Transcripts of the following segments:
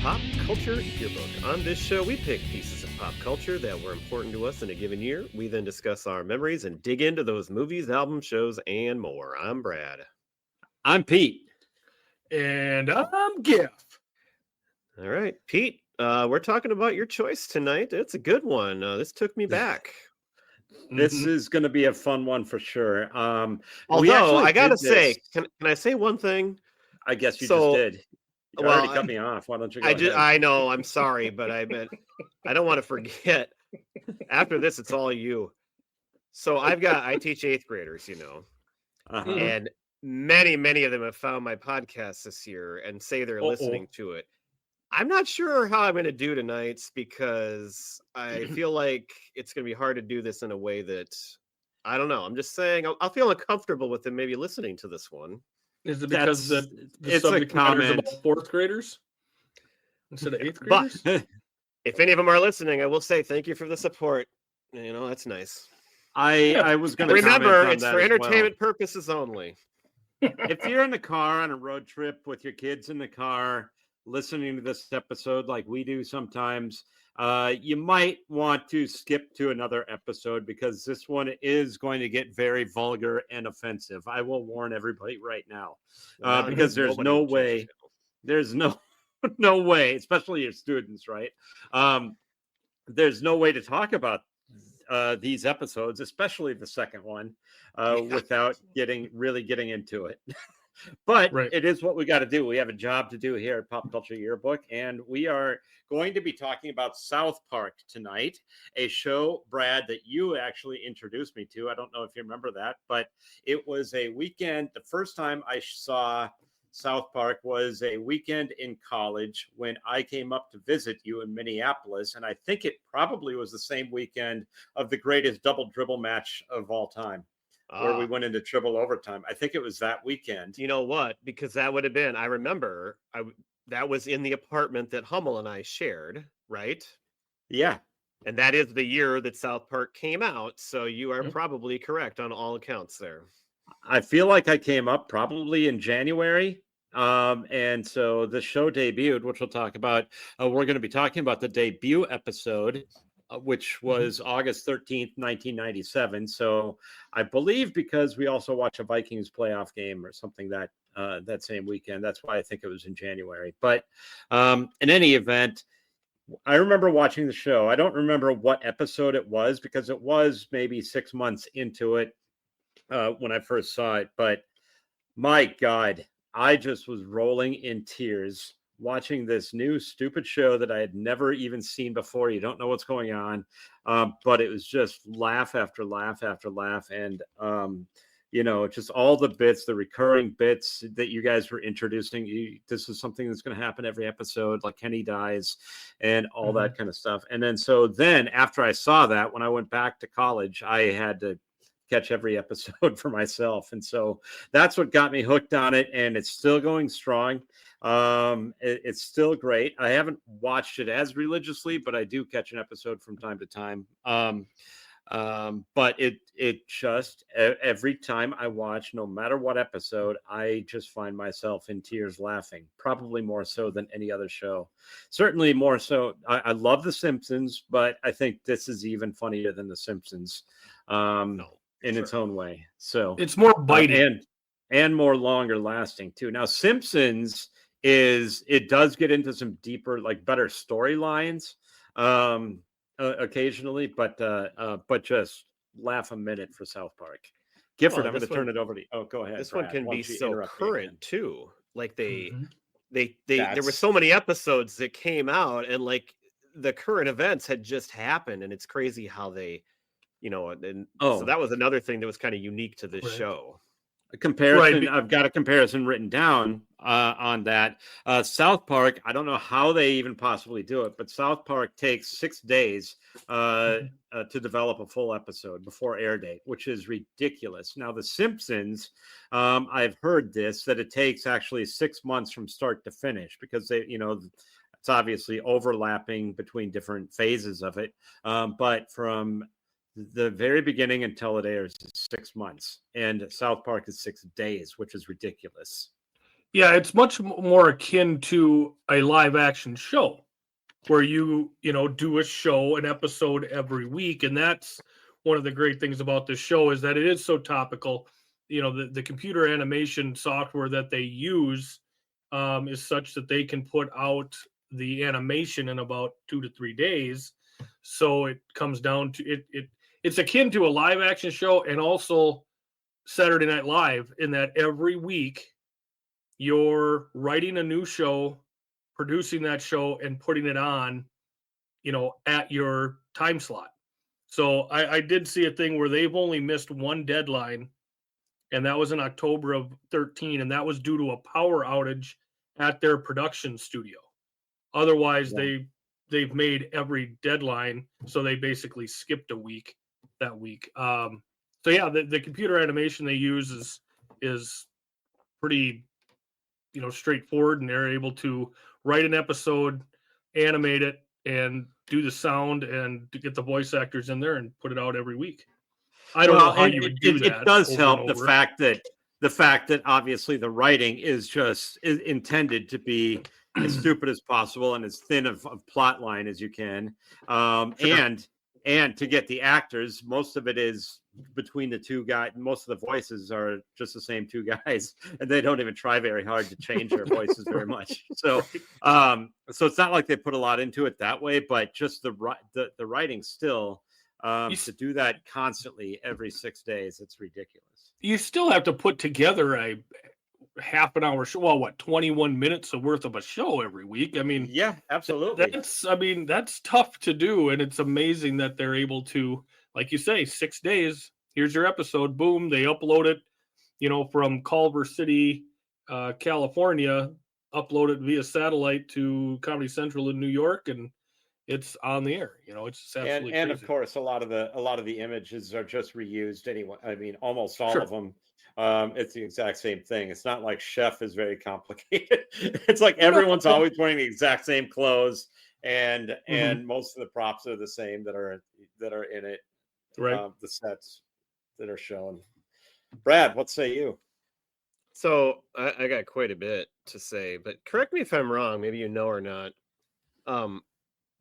Pop Culture Yearbook. On this show, we pick pieces of pop culture that were important to us in a given year. We then discuss our memories and dig into those movies, albums, shows, and more. I'm Brad. I'm Pete. And I'm Giff. All right, Pete, we're talking about your choice tonight. It's a good one. This took me back. This is going to be a fun one for sure. Although, I got to say, can I say one thing? I guess you just did. You already cut me off. Why don't you go ahead? I know, I'm sorry, but I don't want to forget. After this, it's all you. So I teach 8th graders, and many of them have found my podcast this year and say they're listening to it. I'm not sure how I'm going to do tonight because I feel like it's going to be hard to do this in a way that, I don't know. I'm just saying I'll feel uncomfortable with them maybe listening to this one. Is it because the it's subject a matter is comment. about 4th graders instead of 8th graders? But if any of them are listening, I will say thank you for the support. That's nice. I was going to remember it's for entertainment purposes only. If you're in the car on a road trip with your kids in the car listening to this episode like we do sometimes, you might want to skip to another episode because this one is going to get very vulgar and offensive. I will warn everybody right now, because there's no way, no way, especially your students, right? There's no way to talk about these episodes, especially the second one, without getting into it. But It is what we got to do. We have a job to do here at Pop Culture Yearbook, and we are going to be talking about South Park tonight, a show, Brad, that you actually introduced me to. I don't know if you remember that, but it was a weekend. The first time I saw South Park was a weekend in college when I came up to visit you in Minneapolis, and I think it probably was the same weekend of the greatest double dribble match of all time. Where we went into triple overtime. I think it was that weekend. You know what? Because that would have been, I remember, that was in the apartment that Hummel and I shared, right? Yeah. And that is the year that South Park came out. So you are probably correct on all accounts there. I feel like I came up probably in January. And so the show debuted, which we'll talk about. We're going to be talking about the debut episode, which was August 13th, 1997. So I believe because we also watched a Vikings playoff game or something that same weekend. That's why I think it was in January. But in any event, I remember watching the show. I don't remember what episode it was because it was maybe 6 months into it when I first saw it. But my God, I just was rolling in tears watching this new stupid show that I had never even seen before. You don't know what's going on. But it was just laugh after laugh after laugh. And, just all the bits, the recurring bits that you guys were introducing. This is something that's going to happen every episode, like Kenny dies and all that kind of stuff. And then after I saw that, when I went back to college, I had to catch every episode for myself. And so that's what got me hooked on it. And it's still going strong. It's still great. I haven't watched it as religiously, but I do catch an episode from time to time. But it just, every time I watch, no matter what episode, I just find myself in tears laughing, probably more so than any other show. Certainly more so. I love The Simpsons, but I think this is even funnier than The Simpsons. In its own way. So it's more biting and more longer lasting too. Now Simpsons it does get into some deeper, like better storylines occasionally, but just laugh a minute for South Park. Gifford, I'm going to turn it over to you. Oh, go ahead. This Brad. One can be so current too. Like they there were so many episodes that came out and like the current events had just happened, and it's crazy how they so that was another thing that was kind of unique to this show. A comparison. I've got a comparison written down on that. South Park, I don't know how they even possibly do it, but South Park takes 6 days to develop a full episode before air date, which is ridiculous. Now, The Simpsons, I've heard that it takes actually 6 months from start to finish because it's obviously overlapping between different phases of it. But from the very beginning until it airs is 6 months, and South Park is 6 days, which is ridiculous. Yeah, it's much more akin to a live action show where you know, do a show, an episode every week. And that's one of the great things about this show is that it is so topical. You know, the computer animation software that they use is such that they can put out the animation in about 2 to 3 days. So it comes down to it's akin to a live action show and also Saturday Night Live in that every week you're writing a new show, producing that show, and putting it on, you know, at your time slot. So I did see a thing where they've only missed one deadline, and that was in October of 13, and that was due to a power outage at their production studio. Otherwise, Yeah. they've made every deadline, so they basically skipped a week that week. So yeah, the computer animation they use is pretty, you know, straightforward, and they're able to write an episode, animate it, and do the sound and to get the voice actors in there and put it out every week. I don't know how and you would do that. It does over help and the over. fact that obviously the writing is intended to be as stupid as possible and as thin of plot line as you can, Sure. and to get the actors, most of it is between the two guys. Most of the voices are just the same two guys, and they don't even try very hard to change their voices very much. So, so it's not like they put a lot into it that way, but just the writing still. To do that constantly every 6 days, it's ridiculous. You still have to put together a half an hour show. Well, what, 21 minutes worth of a show every week? I mean, Yeah, absolutely. that's tough to do, and it's amazing that they're able to, like you say, 6 days. Here's your episode. Boom, they upload it. You know, from Culver City, California, upload it via satellite to Comedy Central in New York, and it's on the air. You know, it's just absolutely and crazy. of course, a lot of the images are just reused anyway. I mean, almost all Sure. of them. It's the exact same thing. It's not like Chef is very complicated. It's like everyone's always wearing the exact same clothes, and most of the props are the same that are in it. Right. The sets that are shown. Brad, what say you? So I got quite a bit to say, but correct me if I'm wrong. Maybe you know or not.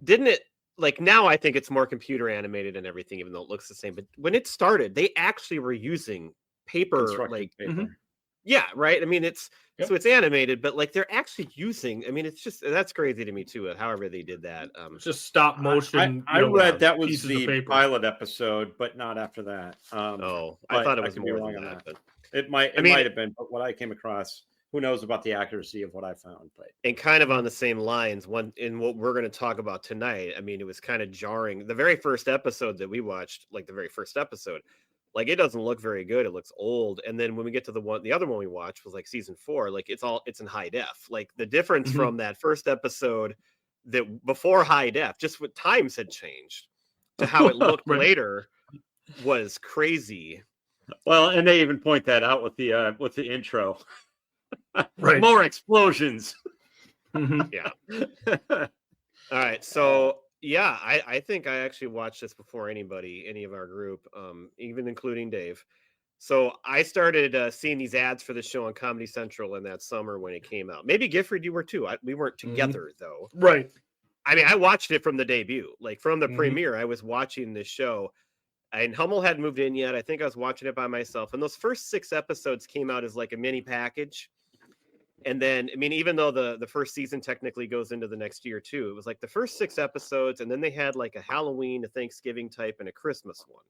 Didn't it, like, now I think it's more computer animated and everything, even though it looks the same. But when it started, they actually were using paper, Construction like, paper. yeah, right. I mean, it's Yep. so it's animated, but like they're actually using. I mean, it's just that's crazy to me too. However they did that. It's just stop motion. I read that was pieces of the paper. pilot episode, but not after that. Oh, I but thought it was could be more wrong than on that. But It might have been, but what I came across, who knows about the accuracy of what I found. But and kind of on the same lines, one in what we're going to talk about tonight. I mean, it was kind of jarring. The very first episode that we watched, like the very first episode, like it doesn't look very good. It looks old. And then when we get to the other one we watched was like season 4. Like it's in high def. Like the difference from that first episode that before high def, just what times had changed to how it looked Right. later was crazy. well, and they even point that out with the intro. Right. More explosions. Mhm. Yeah. All right. So yeah, I think I actually watched this before any of our group, even including Dave. So I started seeing these ads for the show on Comedy Central in that summer when it came out. Maybe Gifford, you were too. We weren't together though. Right. I mean, I watched it from the debut, like from the Mhm. premiere. I was watching this show, and Hummel hadn't moved in yet. I think I was watching it by myself, and those first 6 episodes came out as like a mini package. And then, I mean, even though the first season technically goes into the next year too, it was like the first 6 episodes, and then they had like a Halloween, a Thanksgiving type, and a Christmas one.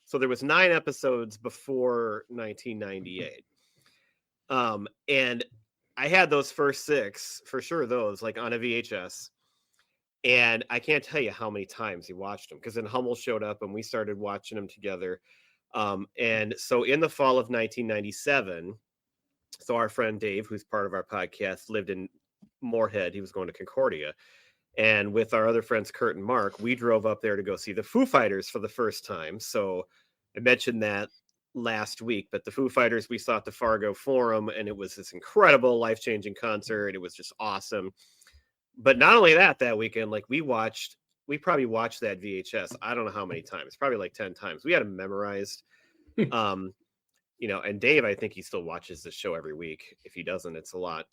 So there was 9 episodes before 1998. And I had those first 6 for sure, those like on a VHS. And I can't tell you how many times he watched them, because then Hummel showed up and we started watching them together. And so in the fall of 1997, so our friend Dave, who's part of our podcast, lived in Moorhead. He was going to Concordia. And with our other friends, Kurt and Mark, we drove up there to go see the Foo Fighters for the first time. So I mentioned that last week, but the Foo Fighters we saw at the Fargo Forum, and it was this incredible, life-changing concert. It was just awesome. But not only that weekend, like we probably watched that VHS. I don't know how many times, probably like 10 times. We had them memorized. and Dave, I think he still watches the show every week. If he doesn't, it's a lot.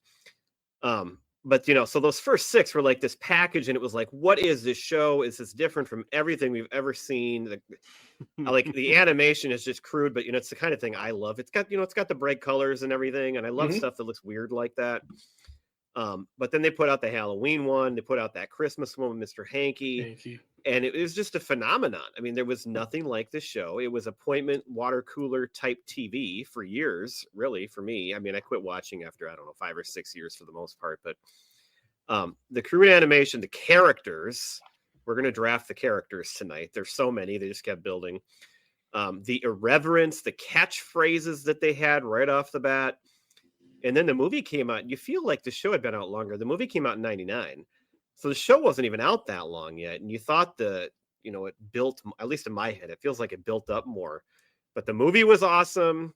But so those first 6 were like this package, and it was like, what is this show? Is this different from everything we've ever seen? Like the animation is just crude, but it's the kind of thing I love. It's got it's got the bright colors and everything, and I love stuff that looks weird like that. But then they put out the Halloween one, they put out that Christmas one with Mr. Hanky. And it was just a phenomenon. I mean, there was nothing like this show. It was appointment water cooler type TV for years, really, for me. I mean, I quit watching after, I don't know, 5 or 6 years for the most part. But the crude animation, the characters, we're going to draft the characters tonight. There's so many. They just kept building. The irreverence, the catchphrases that they had right off the bat. And then the movie came out. You feel like the show had been out longer. The movie came out in 1999. So the show wasn't even out that long yet. And you thought it built, at least in my head, it feels like it built up more. But the movie was awesome.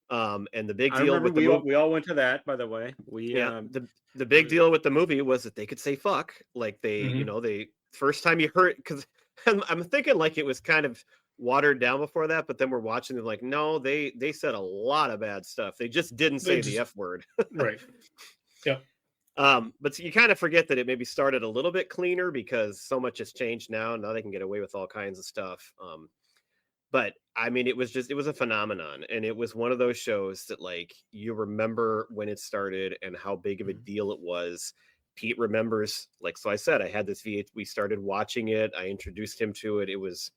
And the big deal with the we all went to that, by the way. The big deal with the movie was that they could say fuck. Like they, they first time you heard, because I'm thinking like it was kind of watered down before that, but then we're watching it like, no, they said a lot of bad stuff. They just didn't say the F word. Right. Yeah. But you kind of forget that it maybe started a little bit cleaner because so much has changed now. Now they can get away with all kinds of stuff. But I mean, it was a phenomenon. And it was one of those shows that like, you remember when it started and how big of a deal it was. Pete remembers, like, so I said, I had this we started watching it. I introduced him to it. It was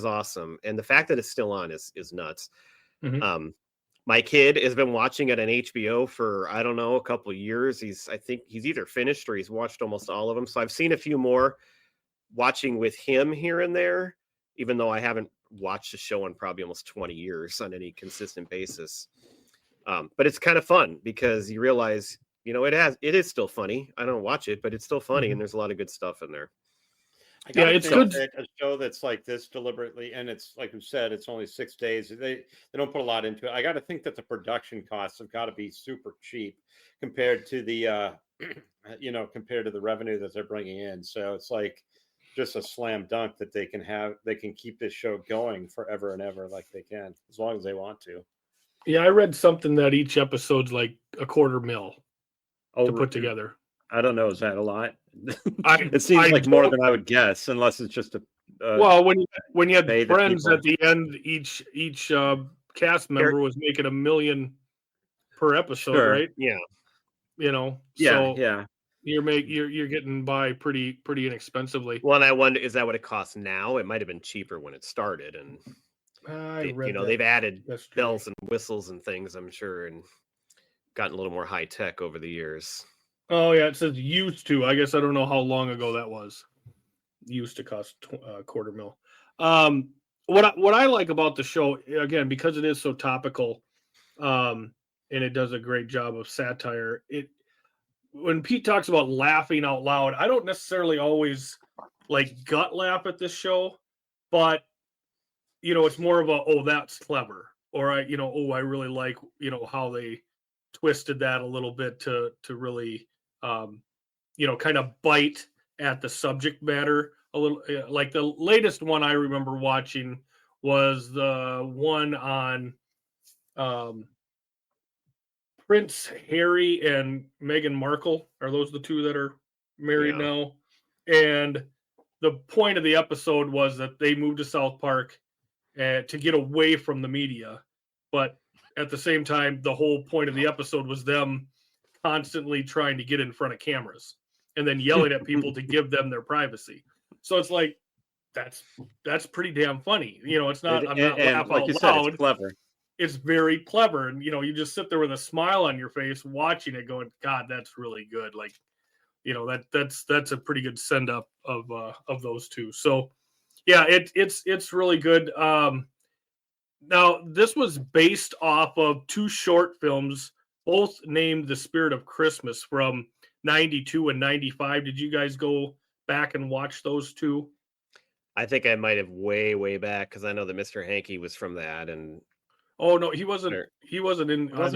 awesome. And the fact that it's still on is nuts. My kid has been watching it on HBO for, I don't know, a couple of years. I think he's either finished or he's watched almost all of them. So I've seen a few more watching with him here and there, even though I haven't watched the show in probably almost 20 years on any consistent basis. But it's kind of fun because you realize, it is still funny. I don't watch it, but it's still funny. And there's a lot of good stuff in there. It's good. A show that's like this deliberately, and it's like you said, it's only 6 days. They don't put a lot into it. I got to think that the production costs have got to be super cheap compared to the, compared to the revenue that they're bringing in. So it's like just a slam dunk that they can keep this show going forever and ever, like they can, as long as they want to. Yeah, I read something that each episode's like $250,000 to put together. I don't know. Is that a lot? It seems like more than I would guess, unless it's just a. Well, when you had Friends at the end, each cast member was making $1 million per episode, right? Yeah. So you're getting by pretty inexpensively. Well, and I wonder, is that what it costs now? It might have been cheaper when it started, and they've added bells and whistles and things, I'm sure, and gotten a little more high tech over the years. Oh yeah, it says used to. I guess I don't know how long ago that was. Used to cost $250,000. What I like about the show, again, because it is so topical, and it does a great job of satire. When Pete talks about laughing out loud, I don't necessarily always like gut laugh at this show, but it's more of a, oh, that's clever, or I really like how they twisted that a little bit to really kind of bite at the subject matter a little. Like the latest one I remember watching was the one on Prince Harry and Meghan Markle. Are those the two that are married now? And the point of the episode was that they moved to South Park to get away from the media, but at the same time, the whole point of the episode was them constantly trying to get in front of cameras and then yelling at people to give them their privacy. So it's like, that's pretty damn funny. It's not, I'm not laughing like out you loud. Said, it's clever. It's very clever. And, you just sit there with a smile on your face, watching it going, God, that's really good. Like, that's a pretty good send up of those two. So yeah, it's really good. Now, this was based off of 2 short films, both named The Spirit of Christmas, from 92 and 95. Did you guys go back and watch those 2? I think I might have way back, because I know that Mr. Hanky was from that. And oh no, he wasn't in. He wasn't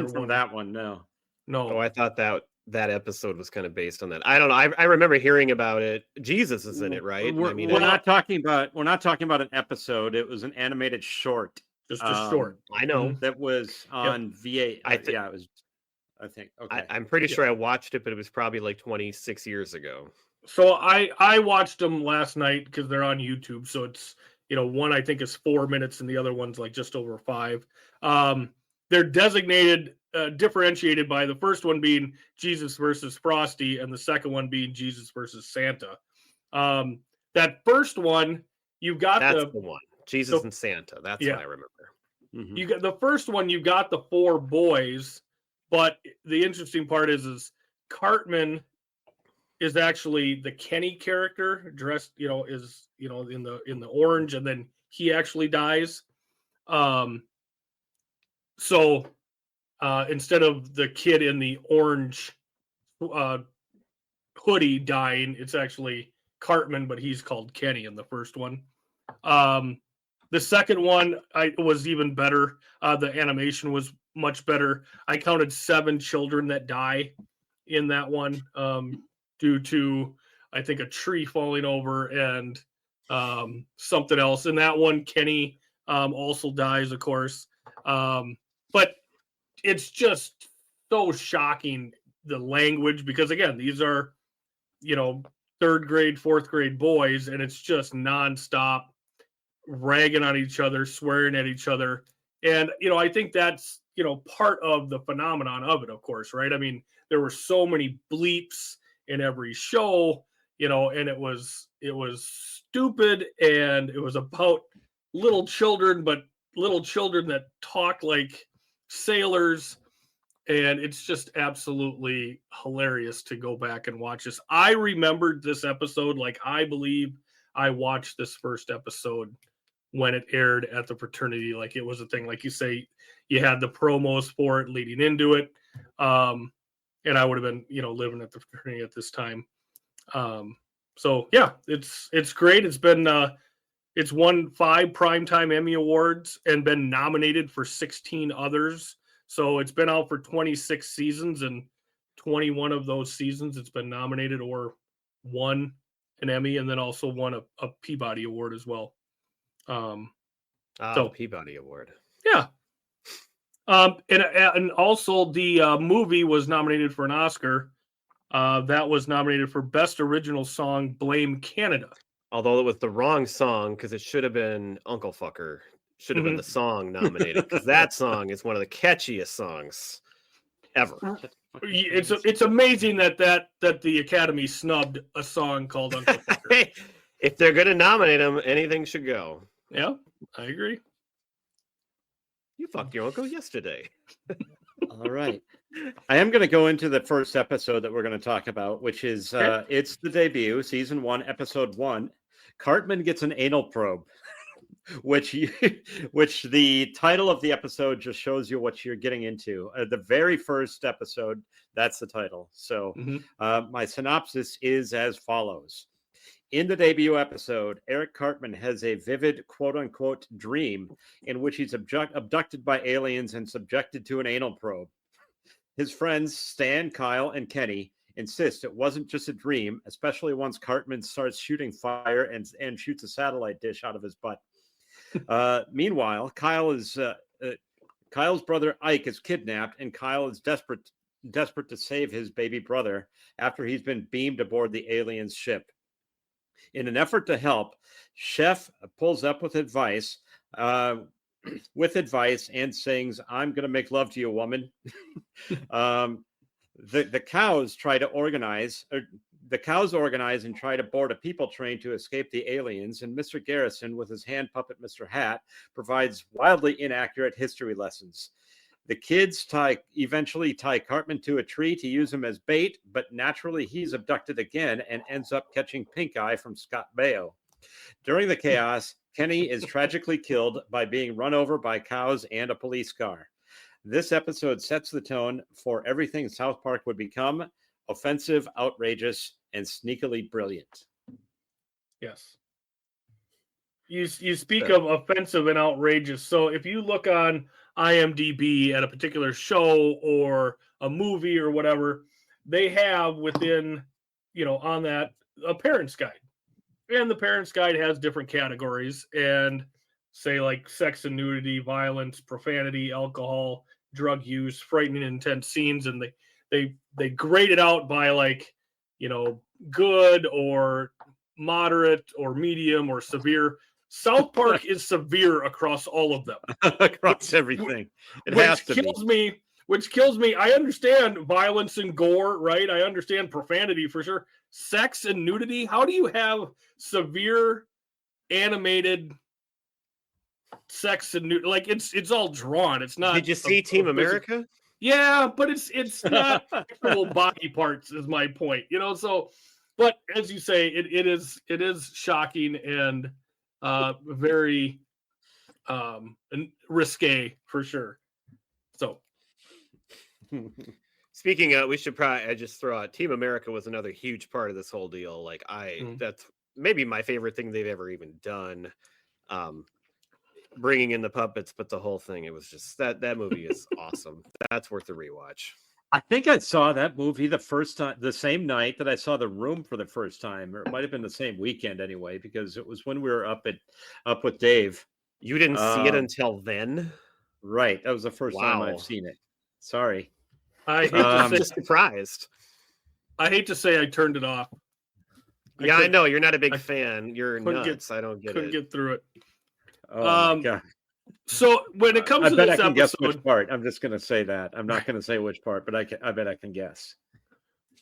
from that one. No. Oh, I thought that episode was kind of based on that. I don't know. I remember hearing about it. Jesus is in it, right? We're not talking about an episode. It was an animated short. just short. I know. That was on VA. Yeah, it was. I think. Okay. I'm pretty sure I watched it, but it was probably like 26 years ago. So I watched them last night because they're on YouTube. So it's, one I think is 4 minutes and the other one's like just over 5. They're designated, differentiated by the first one being Jesus versus Frosty and the second one being Jesus versus Santa. That first one, That's the one. Jesus and Santa. That's what I remember. You got the first one, you got the 4 boys, but the interesting part is Cartman is actually the Kenny character dressed, is in the orange, and then he actually dies. So instead of the kid in the orange hoodie dying, it's actually Cartman, but he's called Kenny in the first one. The second one was even better. The animation was much better. I counted 7 children that die in that one. Due to, I think, a tree falling over and something else. In that one, Kenny also dies, of course. But it's just so shocking, the language, because, again, these are, 3rd grade, 4th grade boys, and it's just nonstop ragging on each other, swearing at each other. And, I think that's, part of the phenomenon of it, of course, right? I mean, there were so many bleeps in every show, and it was stupid, and it was about little children, but little children that talk like sailors, and it's just absolutely hilarious to go back and watch this. I remembered this episode, like I believe I watched this first episode when it aired at the fraternity, like it was a thing. Like you say, you had the promos for it leading into it. And I would have been, living at the fraternity at this time. So yeah, it's great. It's been, it's won 5 Primetime Emmy Awards and been nominated for 16 others. So it's been out for 26 seasons, and 21 of those seasons it's been nominated or won an Emmy, and then also won a Peabody Award as well. So Peabody Award. Yeah. And also the movie was nominated for an Oscar. That was nominated for Best Original Song, Blame Canada. Although it was the wrong song, because it should have been Uncle Fucker. Should have been the song nominated, because that song is one of the catchiest songs ever. It's amazing that the Academy snubbed a song called Uncle Fucker. Hey, if they're going to nominate him, anything should go. Yeah, I agree. You fucked your uncle yesterday. All right. I am going to go into the first episode that we're going to talk about, which is it's the debut, season 1, episode 1. Cartman gets an anal probe, which the title of the episode just shows you what you're getting into. The very first episode, that's the title. So my synopsis is as follows. In the debut episode, Eric Cartman has a vivid quote-unquote dream in which he's abducted by aliens and subjected to an anal probe. His friends, Stan, Kyle, and Kenny, insist it wasn't just a dream, especially once Cartman starts shooting fire and shoots a satellite dish out of his butt. Meanwhile, Kyle's brother Ike is kidnapped, and Kyle is desperate to save his baby brother after he's been beamed aboard the alien's ship. In an effort to help, Chef pulls up with advice and sings, "I'm going to make love to you, woman." The cows organize and try to board a people train to escape the aliens, and Mr. Garrison, with his hand puppet Mr. Hat, provides wildly inaccurate history lessons. The kids eventually tie Cartman to a tree to use him as bait, but naturally he's abducted again and ends up catching pink eye from Scott Baio. During the chaos, Kenny is tragically killed by being run over by cows and a police car. This episode sets the tone for everything South Park would become: offensive, outrageous, and sneakily brilliant. Yes. You speak of offensive and outrageous. So if you look on IMDb at a particular show or a movie or whatever, they have within, on that, a parent's guide. And the parent's guide has different categories. And say like sex and nudity, violence, profanity, alcohol, drug use, frightening, intense scenes, and they grade it out by like, you know, good or moderate or medium or severe. South Park is severe across all of them. Across everything. It which has to kills be. Which kills me. I understand violence and gore, right? I understand profanity for sure. Sex and nudity. How do you have severe animated sex and nudity? Like it's all drawn. It's not. Did you see Team America? Yeah, but it's not actual body parts. Is my point. You know. So, but as you say, it is shocking and very risque for sure. So. Speaking of, we should probably just throw out Team America was another huge part of this whole deal. Like that's maybe my favorite thing they've ever even done. Bringing in the puppets, but the whole thing, it was just that movie is awesome. That's worth a rewatch. I think I saw that movie the first time, the same night that I saw The Room for the first time, or it might have been the same weekend anyway, because it was when we were up with Dave. You didn't see it until then? Right. That was the first time I've seen it. Sorry. I'm just surprised. I hate to say I turned it off. I know you're not a big fan. You're nuts. I don't get it. Couldn't get through it. Oh my God. So when it comes to this I can guess episode, which part. I'm just going to say that. I'm not going to say which part, but I bet I can guess.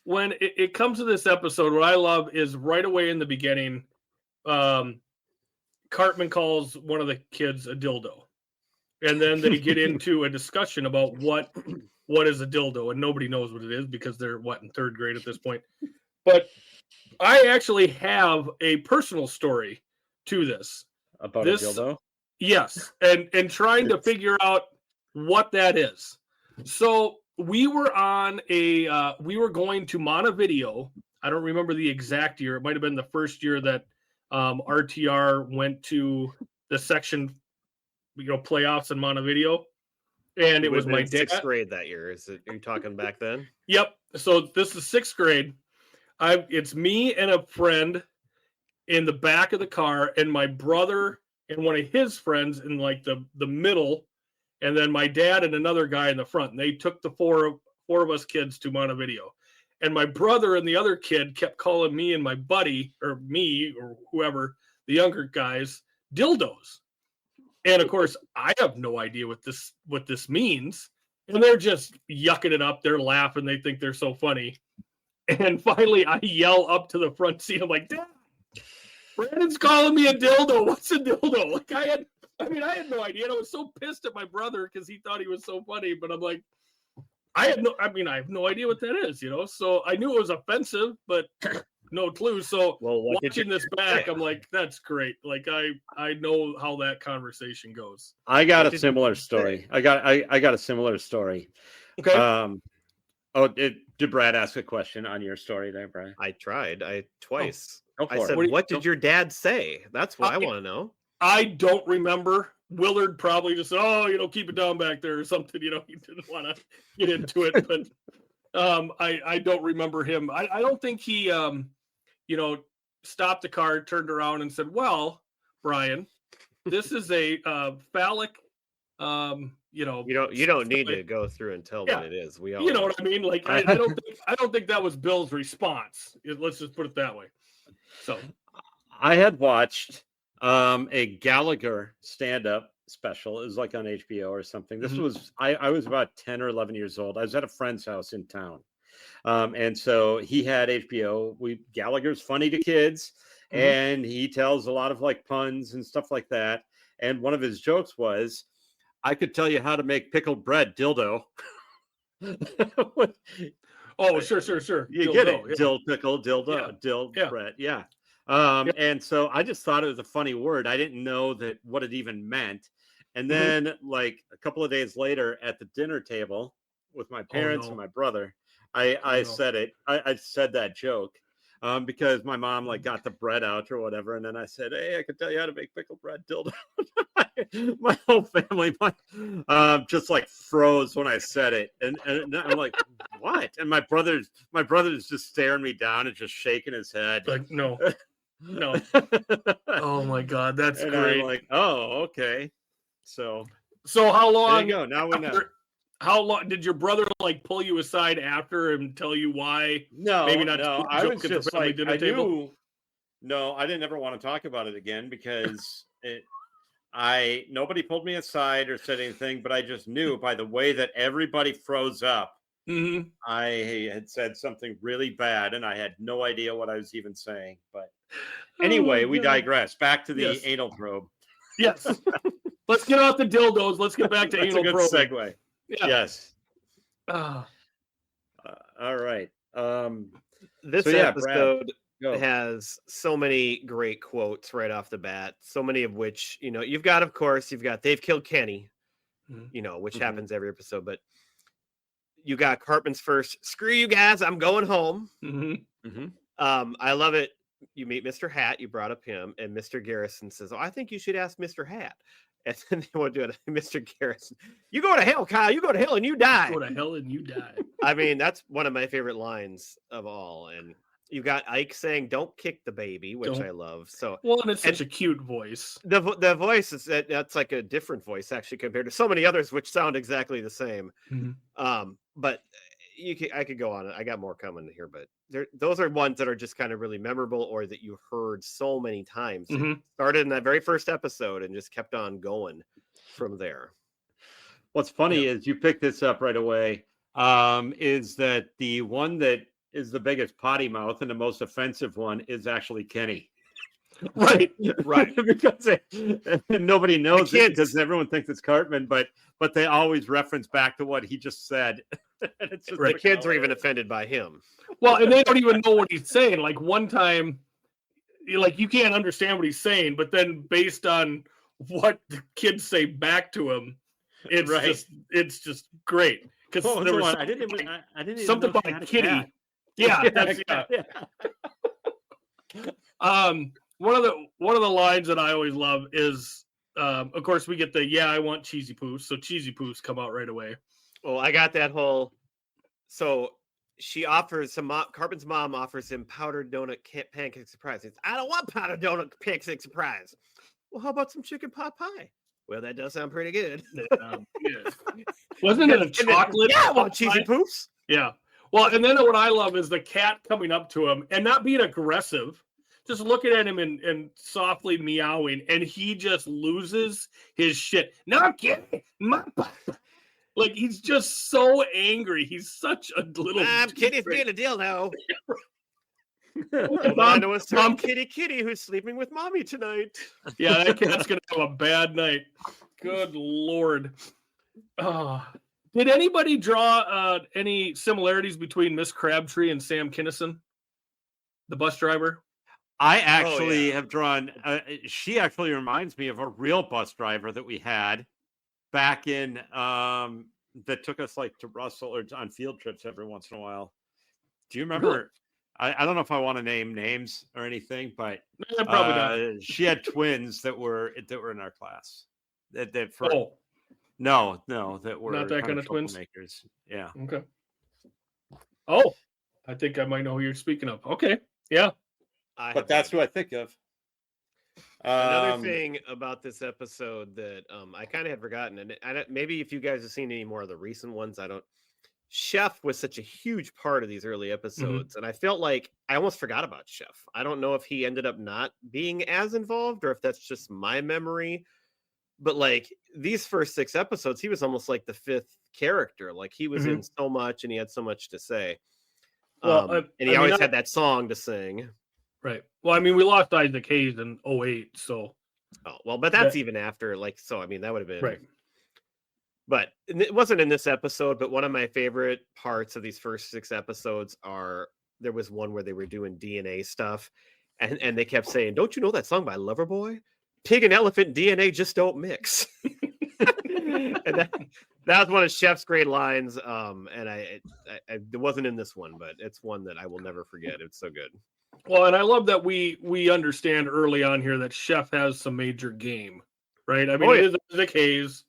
When it comes to this episode, what I love is right away in the beginning, Cartman calls one of the kids a dildo. And then they get into a discussion about what is a dildo, and nobody knows what it is because they're in third grade at this point. But I actually have a personal story to this. About a dildo? Yes, and trying to figure out what that is. So we were we were going to Montevideo. I don't remember the exact year. It might have been the first year that RTR went to the section, playoffs in Montevideo. And it was my dad. 6th grade that year. Are you talking back then? Yep. So this is 6th grade. It's me and a friend in the back of the car, and my brother and one of his friends in like the middle, and then my dad and another guy in the front. And they took the four of us kids to Montevideo. And my brother and the other kid kept calling me and my buddy, or me or whoever, the younger guys, dildos. And of course, I have no idea what this means. And they're just yucking it up. They're laughing. They think they're so funny. And finally, I yell up to the front seat. I'm like, Dad, Brandon's calling me a dildo. What's a dildo? Like I had no idea. And I was so pissed at my brother because he thought he was so funny. But I'm like, I have no idea what that is, So I knew it was offensive, but no clue. So watching this back, I'm like, that's great. Like I know how that conversation goes. I got a similar story. I got a similar story. Okay. Did Brad ask a question on your story there, Brian? I tried. Twice. I I said, what did your dad say? That's what I want to know. I don't remember. Willard probably just said, keep it down back there or something. He didn't want to get into it. But I don't remember him. I don't think he, stopped the car, turned around and said, well, Brian, this is a phallic, you don't need to go through and tell what it is. We all, what I mean? Like, I don't think that was Bill's response. Let's just put it that way. So I had watched a Gallagher stand-up special. It was like on HBO or something. This was I was about 10 or 11 years old. I was at a friend's house in town. And so he had HBO. Gallagher's funny to kids, and he tells a lot of like puns and stuff like that. And one of his jokes was, I could tell you how to make pickled bread, dildo. Oh, sure. You get it. Yeah. Dill, pickle, dildo, dill, bread. Yeah. And so I just thought it was a funny word. I didn't know what it even meant. And then like a couple of days later at the dinner table with my parents and my brother, I said it. I said that joke because my mom like got the bread out or whatever. And then I said, hey, I could tell you how to make pickled bread, dildo. My whole family just like froze when I said it. And I'm like, what? And my brother's just staring me down and just shaking his head. Like, no. No. Oh my God, that's and great. I'm like, oh, okay. So So how there long? you go. Now we know. How long did your brother like pull you aside after and tell you why? No, Maybe not no. to I joke was at the just family like, dinner I table? knew. No, I didn't ever want to talk about it again because nobody pulled me aside or said anything, but I just knew by the way that everybody froze up. Mm-hmm. I had said something really bad, and I had no idea what I was even saying. But anyway, we digress. Back to the anal probe. Yes. Let's get off the dildos. Let's get back to That's anal a good probing. segue. Yeah. Yes. Ah. All right. This so yeah, episode Go. has so many great quotes right off the bat. So many of which, you've got, of course, they've killed Kenny, Mhm. which Mhm. happens every episode. But you got Cartman's first, "Screw you guys, I'm going home." Mhm. Mhm. I love it. You meet Mr. Hat. You brought up him, and Mr. Garrison says, "Oh, I think you should ask Mr. Hat." And then they want to do it. Mr. Garrison, "You go to hell, Kyle. You go to hell and you die." Go to hell and you die. I mean, that's one of my favorite lines of all. And you got Ike saying, "Don't kick the baby," which I love. So, well, and it's such a cute voice. The voice is that's like a different voice actually compared to so many others, which sound exactly the same. Mm-hmm. But I could go on. I got more coming here, but those are ones that are just kind of really memorable, or that you heard so many times. Mm-hmm. It started in that very first episode and just kept on going from there. What's funny is you picked this up right away. Is that the one that is the biggest potty mouth and the most offensive one is actually Kenny. Right. Because nobody knows it because everyone thinks it's Cartman, but they always reference back to what he just said. It's just the kids are even offended by him. Well, and they don't even know what he's saying. Like one time, you can't understand what he's saying, but then based on what the kids say back to him, it's just great. Because there was I didn't even something know about a kitty. Yeah, that's one of the lines that I always love is, of course, we get the I want cheesy poofs. So cheesy poofs come out right away. Well, I got that whole. So she offers Cartman's mom offers him powdered donut pancake surprise. It's, "I don't want powdered donut pancake surprise." "Well, how about some chicken pot pie?" "Well, that does sound pretty good." Wasn't it a chocolate? Yeah, I want cheesy poofs. Yeah. Well, and then what I love is the cat coming up to him and not being aggressive, just looking at him and softly meowing, and he just loses his shit. "No, I'm kidding. Like, he's just so angry. He's such a little. I'm kidding. It's being a deal now. Mom, I know a certain kitty who's sleeping with mommy tonight. Yeah, that cat's gonna have a bad night. Good Lord. Did anybody draw any similarities between Miss Crabtree and Sam Kinison, the bus driver? I actually have drawn. She actually reminds me of a real bus driver that we had back in that took us like to Russell or on field trips every once in a while. Do you remember? Really? I don't know if I want to name names or anything, but probably not. She had twins that were in our class. That that were not that kind of twins. Makers. Yeah. Okay. Oh, I think I might know who you're speaking of. Okay. Yeah. But that's who I think of. Another thing about this episode that I kind of had forgotten, and maybe if you guys have seen any more of the recent ones, I don't. Chef was such a huge part of these early episodes, and I felt like I almost forgot about Chef. I don't know if he ended up not being as involved or if that's just my memory, but like these first 6 episodes, he was almost like the 5th character. Like he was in so much and he had so much to say. Well, and he always had that song to sing. Right. Well, I mean, we lost Isaac Hayes in 2008, so. Oh, well, but that's even after, like, so, I mean, that would have been. Right. But it wasn't in this episode, but one of my favorite parts of these first 6 episodes there was one where they were doing DNA stuff, and they kept saying, "Don't you know that song by Loverboy? Pig and elephant DNA just don't mix." And that was one of Chef's great lines. And it wasn't in this one, but it's one that I will never forget. It's so good. Well, and I love that we understand early on here that Chef has some major game, right? I mean, it is Isaac Hayes,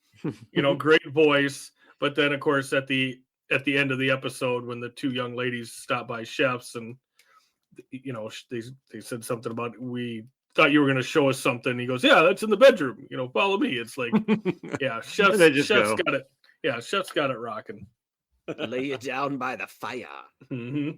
great voice, but then of course at the end of the episode when the 2 young ladies stop by Chef's and you know, they said something about, we thought you were going to show us something. He goes, yeah, that's in the bedroom. You know, follow me. It's like, yeah, chef's they just chef's go. got it. Yeah, chef's got it rocking. Lay you down by the fire. I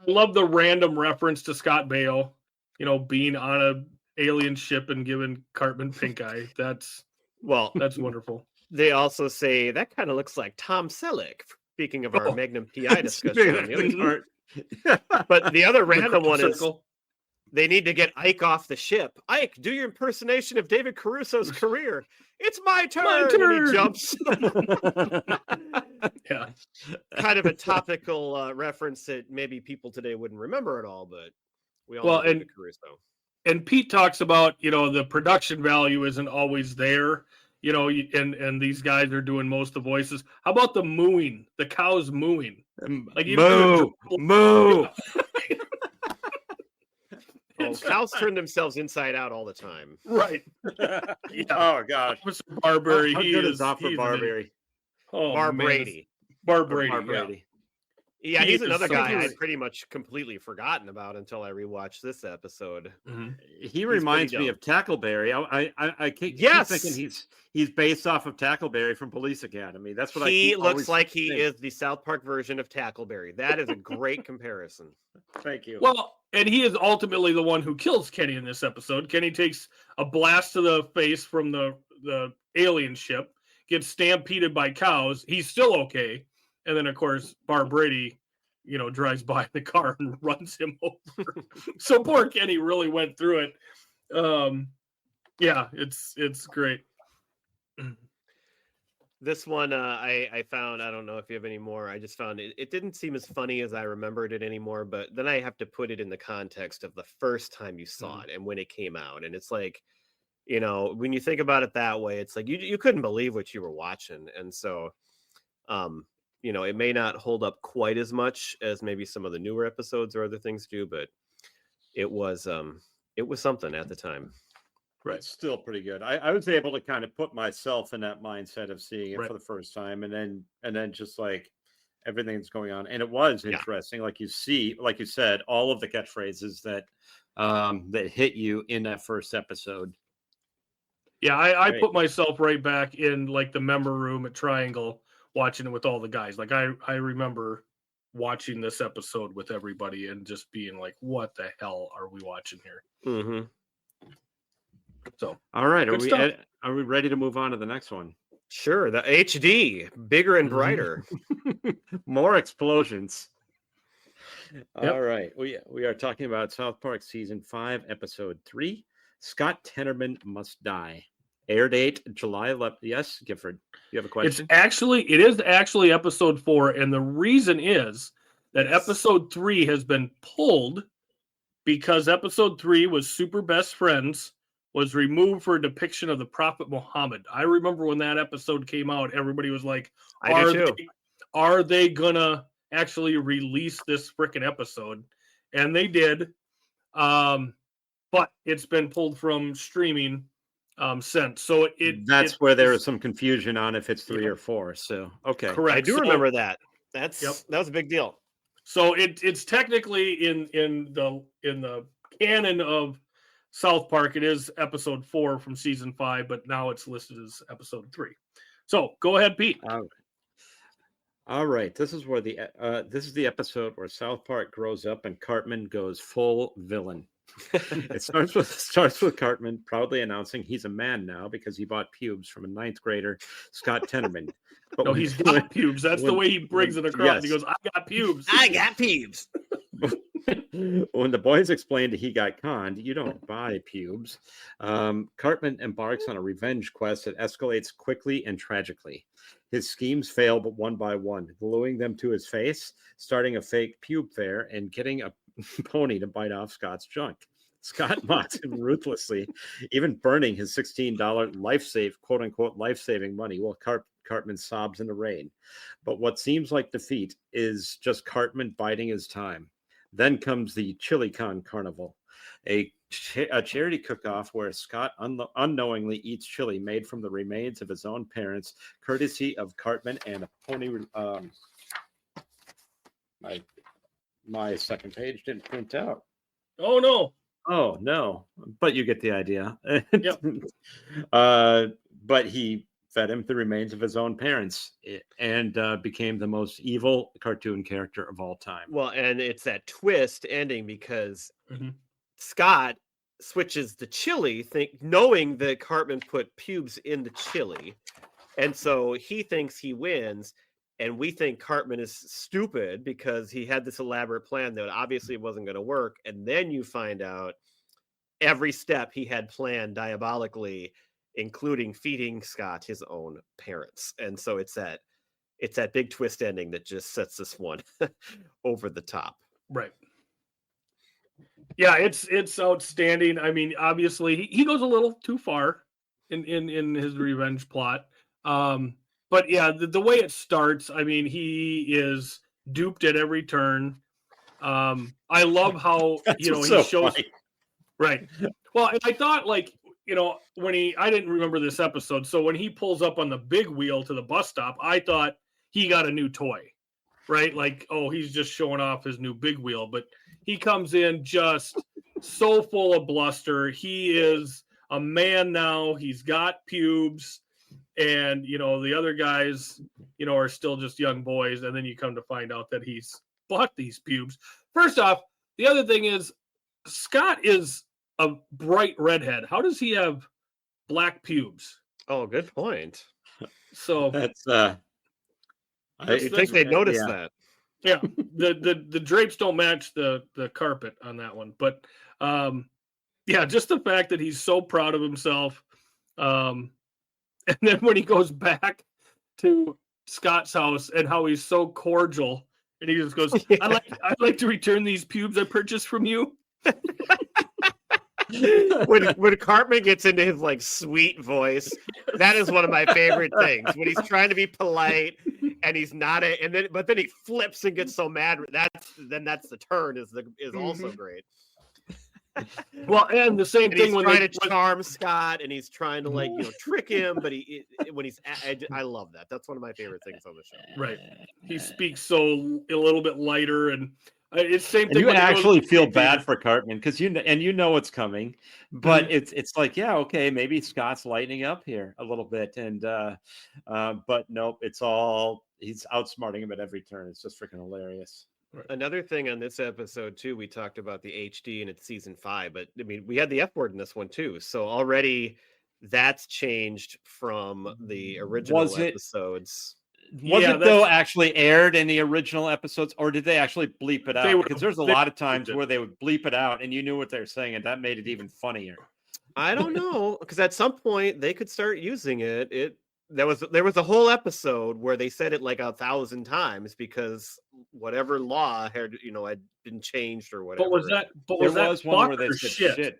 love the random reference to Scott Baio, you know, being on a alien ship and giving Cartman pink eye. That's wonderful. They also say that kind of looks like Tom Selleck. Speaking of our Magnum PI discussion on the other part. But the other random one is they need to get Ike off the ship. Ike, do your impersonation of David Caruso's career. It's my turn. And he jumps. Yeah. Kind of a topical reference that maybe people today wouldn't remember at all, but we all know David Caruso. And Pete talks about, you know, the production value isn't always there, you know, and these guys are doing most of the voices. How about the mooing, the cows mooing? Like moo. Cows turn themselves inside out all the time. Right. Yeah. Oh gosh. Mr. Barberry. How good is that for Barberry? Bar Brady. Bar Brady. Yeah, he's another guy I'd pretty much completely forgotten about until I rewatched this episode. Mm-hmm. He reminds me of Tackleberry. I keep thinking he's based off of Tackleberry from Police Academy. That's what he looks like. He is the South Park version of Tackleberry. That is a great comparison. Thank you. Well, and he is ultimately the one who kills Kenny in this episode. Kenny takes a blast to the face from the alien ship, gets stampeded by cows. He's still okay. And then, of course, Bar Brady, you know, drives by in the car and runs him over. So poor Kenny really went through it. Yeah, it's great. This one I found, I don't know if you have any more. I just found it didn't seem as funny as I remembered it anymore. But then I have to put it in the context of the first time you saw it and when it came out. And it's like, you know, when you think about it that way, it's like you couldn't believe what you were watching. And so, you know, it may not hold up quite as much as maybe some of the newer episodes or other things do, but it was something at the time. Right. It's still pretty good. I was able to kind of put myself in that mindset of seeing it for the first time and then just like everything that's going on. And it was interesting. Like you said, all of the catchphrases that hit you in that first episode. Yeah, I put myself right back in like the member room at Triangle watching it with all the guys. Like I remember watching this episode with everybody and just being like, what the hell are we watching here? Mm-hmm. So, all right. Are we ready to move on to the next one? Sure. The HD, bigger and brighter. More explosions. Yep. All right. We are talking about South Park Season 5, Episode 3, Scott Tenorman Must Die. Air date July 11th. Yes, Gifford, you have a question? It is actually episode 4. And the reason is that episode 3 has been pulled because episode 3 was Super Best Friends, was removed for a depiction of the Prophet Muhammad. I remember when that episode came out, everybody was like, are they gonna actually release this freaking episode? And they did. But it's been pulled from streaming since. So that's where there was some confusion on if it's 3 or 4. So okay. Correct. I do remember that. That was a big deal. So it's technically in the canon of South Park, it is episode 4 from season 5, but now it's listed as episode 3. So go ahead, Pete. All right. This is where this is the episode where South Park grows up and Cartman goes full villain. It starts with Cartman proudly announcing he's a man now because he bought pubes from a 9th grader, Scott Tenorman. But he's got pubes. That's the way he brings it across. Yes. He goes, I got pubes. I got pubes. When the boys explained he got conned, you don't buy pubes. Cartman embarks on a revenge quest that escalates quickly and tragically. His schemes fail, but one by one, gluing them to his face, starting a fake pube fair, and getting a pony to bite off Scott's junk. Scott mocks him ruthlessly, even burning his $16 quote-unquote life-saving money while Cartman sobs in the rain. But what seems like defeat is just Cartman biding his time. Then comes the ChiliCon Carnival, a charity cook-off where Scott unknowingly eats chili made from the remains of his own parents, courtesy of Cartman and a pony. My second page didn't print out. Oh no. Oh no, but you get the idea. Yep. But he fed him the remains of his own parents and became the most evil cartoon character of all time. Well, and it's that twist ending because Mhm. Scott switches the chili, knowing that Cartman put pubes in the chili, and so he thinks he wins, and we think Cartman is stupid because he had this elaborate plan that obviously wasn't going to work, and then you find out every step he had planned diabolically, including feeding Scott his own parents, and so it's that big twist ending that just sets this one over the top. Right. Yeah, it's outstanding. I mean, obviously he goes a little too far in his revenge plot. But yeah, the way it starts, I mean, he is duped at every turn. I love how he shows funny. right. Well, and I thought when I didn't remember this episode, so when he pulls up on the big wheel to the bus stop, I thought he got a new toy, right? Like, oh, he's just showing off his new big wheel, but he comes in just so full of bluster. He is a man now. He's got pubes, and the other guys, are still just young boys. And then you come to find out that he's bought these pubes. First off, the other thing is Scott is a bright redhead. How does he have black pubes? Oh, good point. So That's I think they noticed that. Yeah, the drapes don't match the carpet on that one, but yeah, just the fact that he's so proud of himself, and then when he goes back to Scott's house and how he's so cordial, and he just goes, Yeah. "I'd like to return these pubes I purchased from you." when Cartman gets into his sweet voice, that is one of my favorite things. When he's trying to be polite and he's not, but then he flips and gets so mad. That's the turn is also great. Well, and the same And thing he's when trying to charm Scott, and he's trying to trick him, but I love that. That's one of my favorite things on the show. right, he speaks so a little bit lighter, and it's the same and thing. you when he goes actually to feel the bad theater. for Cartman because you know what's coming, but it's like, yeah, okay, maybe Scott's lightening up here a little bit, and but nope, it's all he's outsmarting him at every turn. It's just freaking hilarious. Another thing on this episode too, we talked about the HD and it's season 5, but I mean, we had the F word in this one too. So already that's changed from the original episodes. Was it though actually aired in the original episodes, or did they actually bleep it out? Because there's a lot of times where they would bleep it out and you knew what they were saying, and that made it even funnier. I don't know, because at some point they could start using it. There was a whole episode where they said it 1,000 times because whatever law had been changed or whatever. But was that one where they said shit?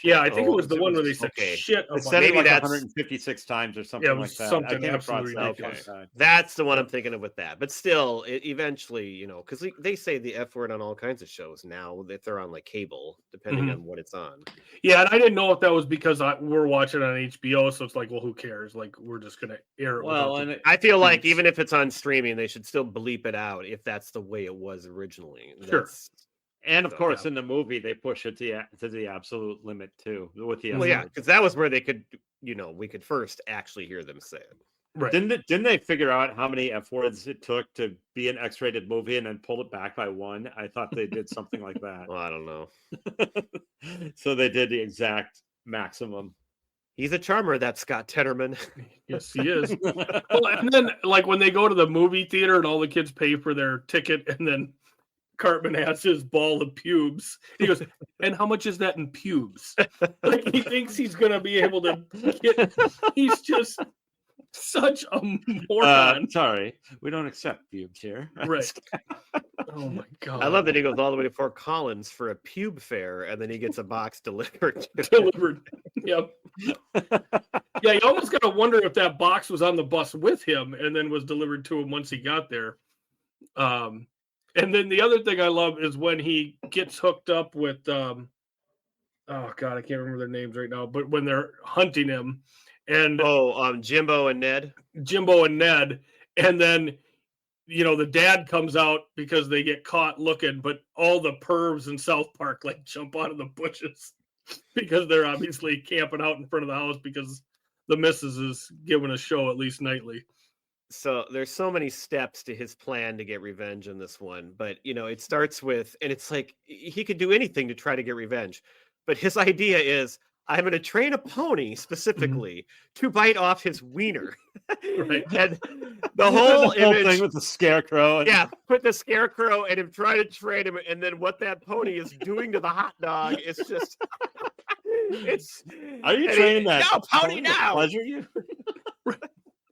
Yeah, I think it was the one where they said shit. Maybe that's 156 times or something like that. Something absolutely ridiculous. That's the one I'm thinking of with that. But still, it eventually, because they say the F word on all kinds of shows now if they're on cable, depending on what it's on. Yeah, and I didn't know if that was because we're watching on HBO, so it's well, who cares? We're just gonna air it. Well, and I feel like even if it's on streaming, they should still bleep it out if that's the way it was originally. Sure. And of course, in the movie, they push it to the absolute limit too. With the because that was where they could, we could first actually hear them say it. Right? Didn't they figure out how many F words it took to be an X-rated movie and then pull it back by 1? I thought they did something like that. Well, I don't know. So they did the exact maximum. He's a charmer, that Scott Tenorman. Yes, he is. Well, and then when they go to the movie theater and all the kids pay for their ticket, and then Cartman has his ball of pubes. He goes, and how much is that in pubes? He thinks he's going to be able to get... He's just such a moron. Sorry, we don't accept pubes here. Right. Oh, my God. I love that he goes all the way to Fort Collins for a pube fair, and then he gets a box delivered. Yep. Yeah, you almost got to wonder if that box was on the bus with him and then was delivered to him once he got there. And then the other thing I love is when he gets hooked up with, oh God, I can't remember their names right now, but when they're hunting him, and Jimbo and Ned, and then the dad comes out because they get caught looking, but all the pervs in South Park like jump out of the bushes because they're obviously camping out in front of the house because the missus is giving a show at least nightly. So there's so many steps to his plan to get revenge in this one, but it starts with, and it's like he could do anything to try to get revenge, but his idea is, I'm going to train a pony specifically to bite off his wiener. Right. And the whole image thing with the scarecrow. Put the scarecrow and him trying to train him, and then what that pony is doing to the hot dog is just Are you training that? No, pony now. Pleasure you.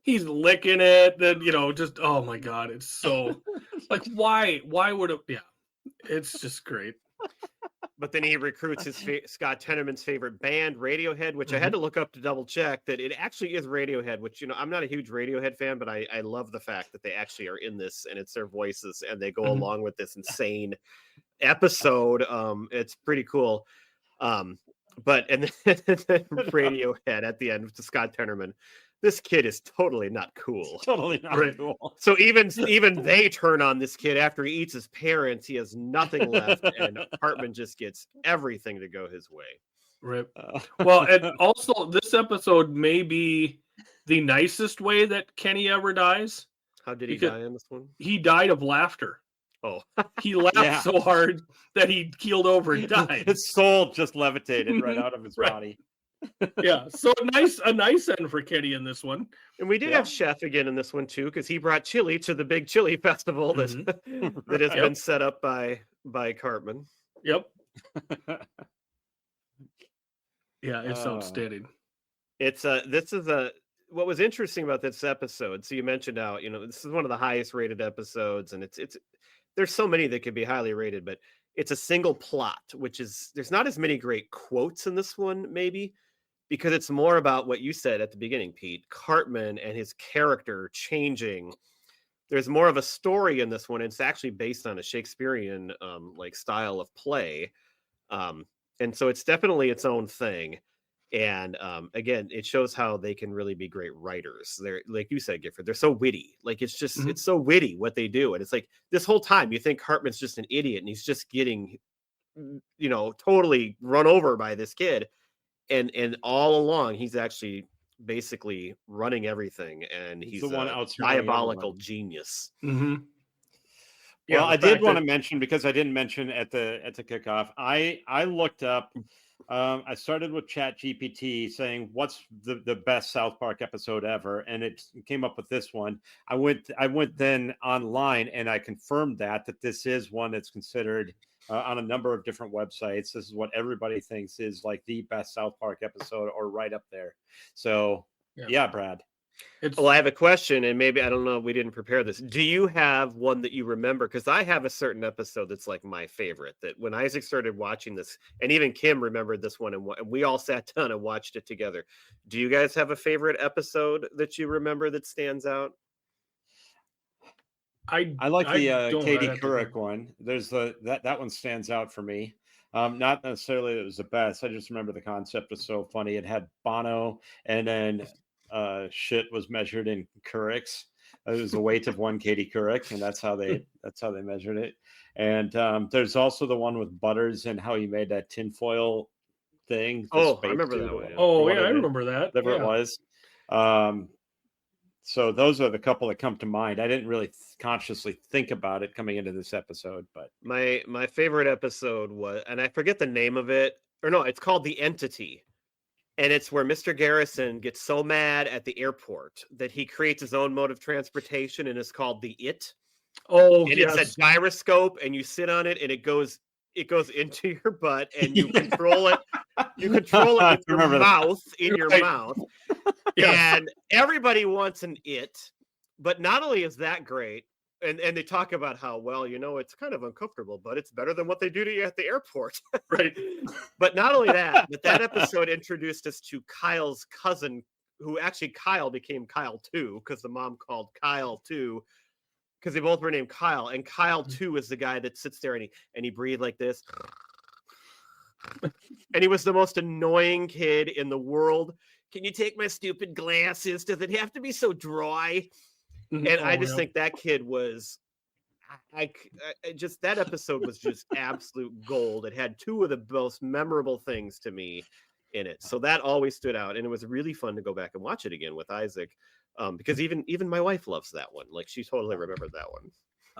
He's licking it, then just oh my god, it's so like why would it? Yeah, it's just great. But then he recruits his Scott Tenorman's favorite band, Radiohead, which I had to look up to double check that it actually is Radiohead, which, I'm not a huge Radiohead fan, but I love the fact that they actually are in this and it's their voices and they go along with this insane episode. It's pretty cool. And then Radiohead at the end to Scott Tenorman. This kid is totally not cool. Totally not cool. So even they turn on this kid after he eats his parents. He has nothing left, and Cartman just gets everything to go his way. Right. Well, and also this episode may be the nicest way that Kenny ever dies. How did he die in this one? He died of laughter. Oh, he laughed so hard that he keeled over and died. His soul just levitated right out of his body. Yeah, so a nice end for Kenny in this one. And we did have Chef again in this one too, because he brought chili to the big chili festival that that has been set up by Cartman. Yep. Yeah, it's outstanding. It's what was interesting about this episode. So you mentioned how this is one of the highest rated episodes, and it's there's so many that could be highly rated, but it's a single plot, which is there's not as many great quotes in this one, maybe. Because it's more about what you said at the beginning, Pete, Cartman and his character changing. There's more of a story in this one. It's actually based on a Shakespearean style of play. And so it's definitely its own thing. And again, it shows how they can really be great writers. They're, like you said, Gifford, they're so witty. Like it's just, it's so witty what they do. And it's like this whole time you think Cartman's just an idiot and he's just getting, totally run over by this kid. And all along, he's actually basically running everything, and he's the one a outsmarting diabolical everyone. Genius. Mm-hmm. Well, I did want to mention, because I didn't mention at the kickoff, I looked up. I started with ChatGPT saying what's the best South Park episode ever, and it came up with this one. I went then online and I confirmed that this is one that's considered on a number of different websites. This is what everybody thinks is like the best South Park episode, or right up there. So yeah Brad. Well, I have a question, and maybe, I don't know, we didn't prepare this. Do you have one that you remember? Because I have a certain episode that's like my favorite, that when Isaac started watching this, and even Kim remembered this one, and we all sat down and watched it together. Do you guys have a favorite episode that you remember that stands out? I like the Katie Couric one. There's that one stands out for me. Not necessarily that it was the best. I just remember the concept was so funny. It had Bono, and then shit was measured in Courics. It was the weight of one Katie Couric, and that's how they measured it. And there's also the one with Butters and how he made that tinfoil thing. Oh, I remember that one. Oh yeah, I remember that. Whatever it was. So those are the couple that come to mind. I didn't really consciously think about it coming into this episode, but my favorite episode was, and I forget the name of it, or no, it's called The Entity. And it's where Mr. Garrison gets so mad at the airport that he creates his own mode of transportation, and it's called the It. Oh, and it's a gyroscope, and you sit on it, and it goes into your butt, and you control it. You control it with your mouth, in your mouth. And everybody wants an It, but not only is that great, and they talk about how, well, it's kind of uncomfortable, but it's better than what they do to you at the airport. Right. But not only that, but that episode introduced us to Kyle's cousin, who actually Kyle became Kyle 2, because the mom called Kyle 2, because they both were named Kyle. And Kyle 2 is the guy that sits there and he breathed like this. And he was the most annoying kid in the world. Can you take my stupid glasses? Does it have to be so dry? And I just think that kid was, I just, that episode was just absolute gold. It had two of the most memorable things to me in it. So that always stood out. And it was really fun to go back and watch it again with Isaac. Because even my wife loves that one. Like, she totally remembered that one.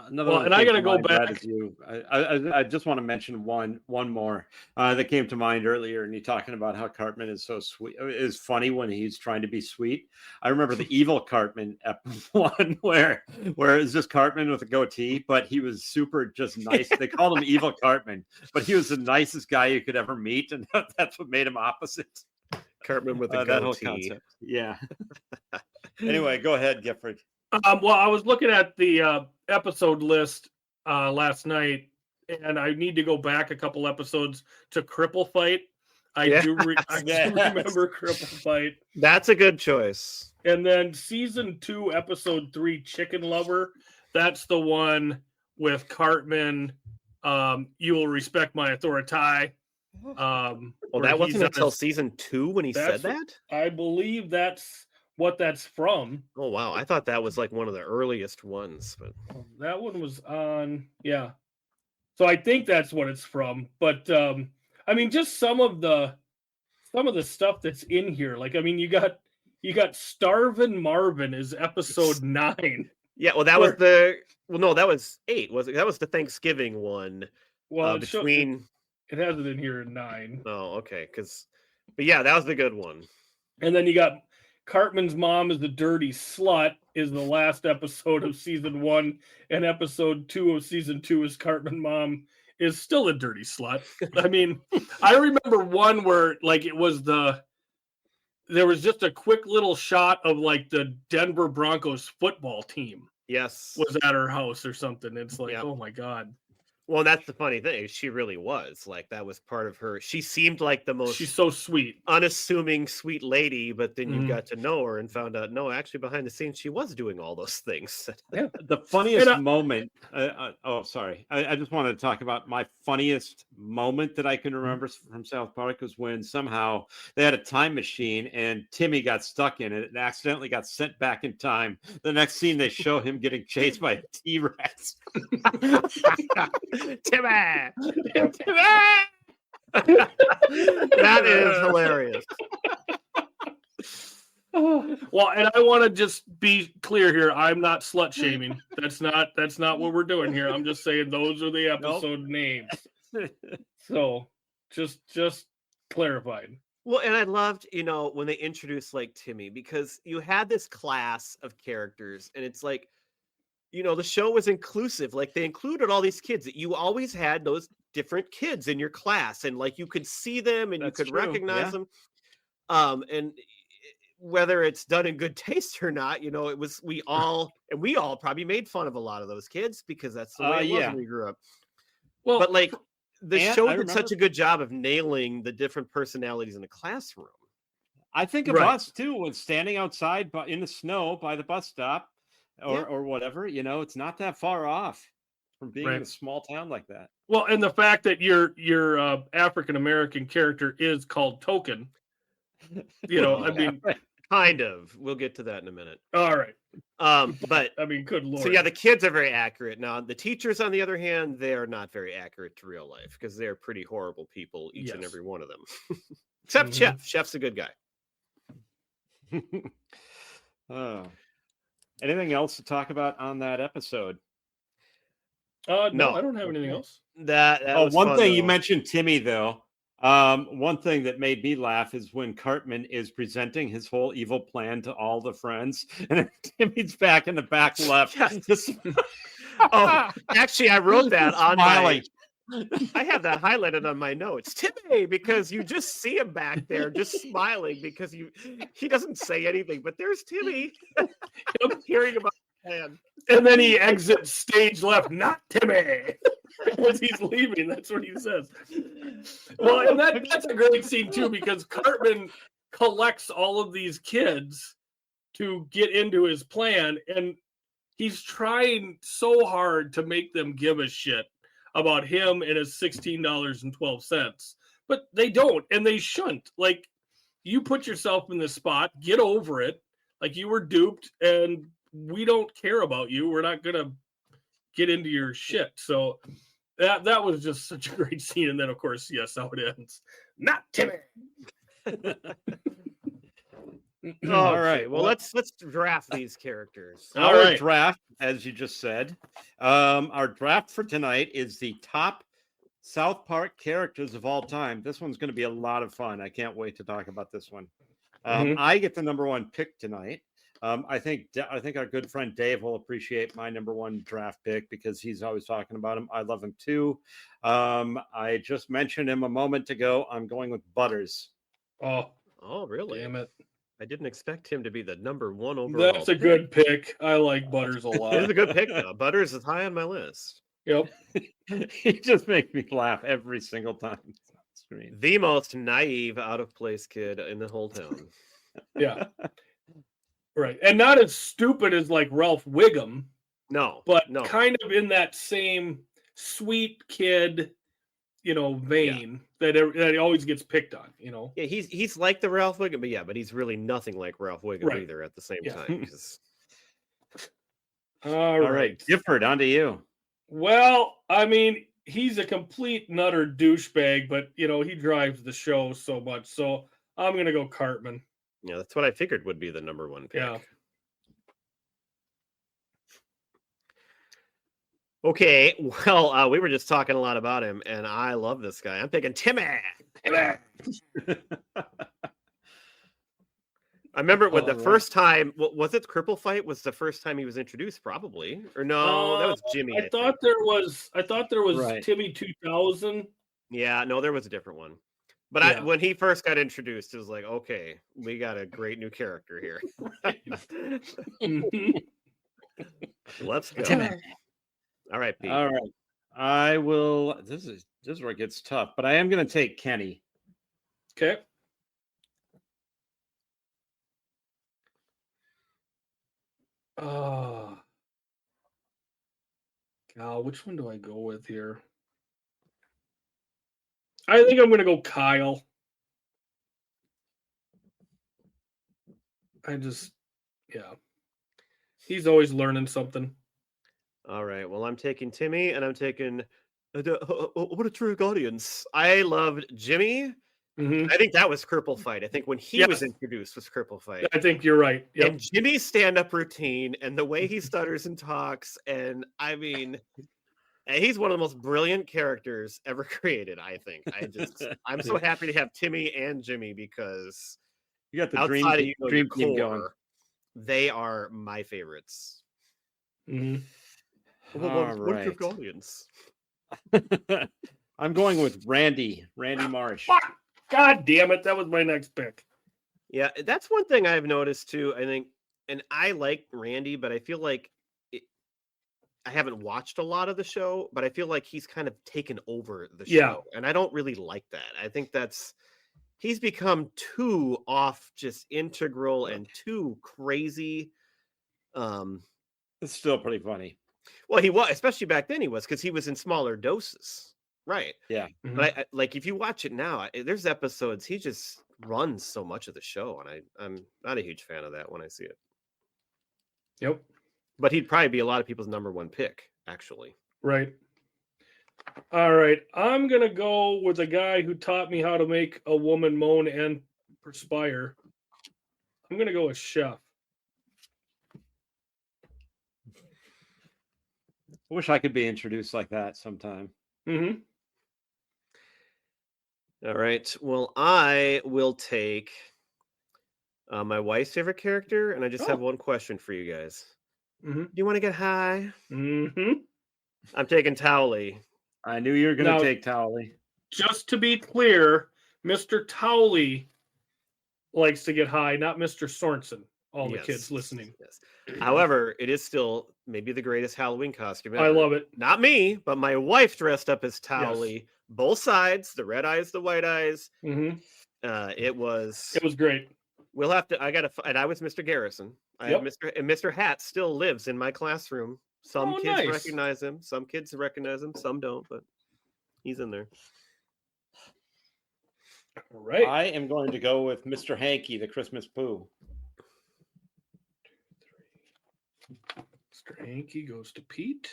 Another well, one and I came got to to go mind, Brad, back. is you. I just want to mention one more that came to mind earlier, and you talking about how Cartman is so sweet, is funny when he's trying to be sweet. I remember the evil Cartman one where it's just Cartman with a goatee, but he was super just nice. They called him Evil Cartman, but he was the nicest guy you could ever meet, and that's what made him opposite. Cartman with a That whole goatee. concept. Yeah. Anyway, go ahead, Gifford. Well, I was looking at the episode list last night, and I need to go back a couple episodes to Cripple Fight. I do remember Cripple Fight. That's a good choice. And then season 2, episode 3, Chicken Lover. That's the one with Cartman. You will respect my authority. Well, that wasn't until season 2 when he said that? I believe that's what that's from. Oh, wow. I thought that was like one of the earliest ones. But that one was on, yeah. So I think that's what it's from. But I mean, just some of the stuff that's in here. Like, I mean, you got Starvin' Marvin is episode 9. Yeah, well, that was 8. That was the Thanksgiving one. Well, between it has it in here in 9. Oh, okay. But yeah, that was the good one. And then you got Cartman's mom is the dirty slut is the last episode of season 1, and episode 2 of season 2 is Cartman mom is still a dirty slut. I mean, I remember one where like there was just a quick little shot of like the Denver Broncos football team. Yes. Was at her house or something. It's like, oh my God. Well, that's the funny thing. She really was. Like, that was part of her. She seemed like the most... She's so sweet. Unassuming, sweet lady, but then you got to know her and found out, no, actually, behind the scenes, she was doing all those things. Yeah. The funniest moment... sorry. I just wanted to talk about my funniest moment that I can remember from South Park was when somehow they had a time machine and Timmy got stuck in it and accidentally got sent back in time. The next scene, they show him getting chased by a T-Rex. Timmy! That is hilarious. Well, and I want to just be clear here. I'm not slut shaming. That's not what we're doing here. I'm just saying those are the episode names. So just clarified. Well, and I loved, when they introduced like Timmy, because you had this class of characters and it's like, the show was inclusive. Like, they included all these kids. You always had those different kids in your class, and like you could see them and you could recognize them. And whether it's done in good taste or not, it was we all probably made fun of a lot of those kids because that's the way it was when we grew up. Well, but like the show did such a good job of nailing the different personalities in the classroom. I think of us too when standing outside in the snow by the bus stop. Or whatever, it's not that far off from being in a small town like that. Well, and the fact that your African American character is called Token, I mean, kind of. We'll get to that in a minute. All right. But I mean, good Lord. So yeah, the kids are very accurate. Now the teachers, on the other hand, they are not very accurate to real life because they're pretty horrible people, each and every one of them, except Chef. Chef's a good guy. Oh. Anything else to talk about on that episode? No, I don't have anything else. That was one fun, thing though. you mentioned Timmy though. One thing that made me laugh is when Cartman is presenting his whole evil plan to all the friends, and Timmy's back in the back left. Actually, I wrote that on my. I have that highlighted on my notes. Timmy, because you just see him back there just smiling because he doesn't say anything, but there's Timmy. I'm hearing about the plan. And then he exits stage left, not Timmy. As he's leaving, that's what he says. Well, and that's a great scene too, because Cartman collects all of these kids to get into his plan, and he's trying so hard to make them give a shit about him and his $16.12, but they don't, and they shouldn't. Like, you put yourself in this spot, get over it. Like, you were duped, and we don't care about you. We're not gonna get into your shit. So that was just such a great scene. And then, of course, yes, how it ends. Not Timmy. All Okay, right. well, let's draft these characters. All Our right. draft, as you just said, our draft for tonight is the top South Park characters of all time. This one's going to be a lot of fun. I can't wait to talk about this one. Mhm. I get the number one pick tonight. I think our good friend Dave will appreciate my number one draft pick because he's always talking about him. I love him too. I just mentioned him a moment ago. I'm going with Butters. Oh, Oh, really? damn it. I didn't expect him to be the number one overall. That's a good pick. I like Butters a It is lot. a good pick, though. Butters is high on my list. Yep. He just makes me laugh every single time he's on screen. The most naive, out of place kid in the whole town. Yeah. Right. And not as stupid as like Ralph Wiggum, No, but no. kind of in that same sweet kid, vein that he always gets picked on, Yeah, he's like the Ralph Wiggum, but he's really nothing like Ralph Wiggum Right. either at the same Yeah. time. 'Cause- All right. Gifford, on to you. Well, I mean, he's a complete nutter douchebag, but he drives the show so much. So I'm gonna go Cartman. Yeah, that's what I figured would be the number one pick. Yeah. Okay, well, we were just talking a lot about him, and I love this guy. I'm picking Timmy. Timmy. I remember when the All right. first time, was it Cripple Fight? Was the first time he was introduced? Probably, or no? That was Jimmy. I thought there was Right. Timmy 2000. Yeah, no, there was a different one. But Yeah. when he first got introduced, it was like, okay, we got a great new character here. Mhm. Let's go. Timmy. All right, Pete. All right. I will. This is where it gets tough, but I am going to take Kenny. Okay. God, which one do I go with here? I think I'm going to go Kyle. Yeah. He's always learning something. All right. Well, I'm taking Timmy, and I'm taking what a true audience. I loved Jimmy. hmm I think that was Cripple Fight. I think when he was Yes. introduced was Cripple Fight. I think you're right. Yep. And Jimmy's stand-up routine and the way he stutters and talks, and I mean, he's one of the most brilliant characters ever created. I think. I'm so happy to have Timmy and Jimmy because You got the outside dream, of your dream team going. core, they are my favorites. Mhm. All What's your right. audience? I'm going with Randy Marsh. Fuck! God damn it! That was my next pick. Yeah, that's one thing I've noticed too. I think, and I like Randy, but I feel like I haven't watched a lot of the show, but I feel like he's kind of taken over the show, Yeah. and I don't really like that. I think he's become too off, just integral and too crazy. It's still pretty funny. Well, he was, especially back then, he was because he was in smaller doses, right? Yeah. But I like if you watch it now, there's episodes he just runs so much of the show, and I'm not a huge fan of that when I see it. Yep. But he'd probably be a lot of people's number one pick, actually. Right. All right. I'm going to go with a guy who taught me how to make a woman moan and perspire. I'm going to go with Chef. I wish I could be introduced like that sometime. Mm-hmm. All right. Well, I will take my wife's favorite character, and I just have one question for you guys. Mm-hmm. Do you want to get high? Mm-hmm. I'm taking Towley. I knew you were going Now- to take Towley. Just to be clear, Mr. Towley likes to get high, not Mr. Sorensen. All the kids listening. Yes. However, it is still maybe the greatest Halloween costume ever. I love it. Not me, but my wife dressed up as Towley. Both sides, the red eyes, the white eyes. Mm-hmm. It was great. We'll have to. And I was Mr. Garrison. I have Mr. Hat still lives in my classroom. Some kids nice. recognize him. Some kids recognize him. Some don't. But he's in there. All right. I am going to go with Mr. Hanky, the Christmas Pooh. Mr. Hanky goes to Pete.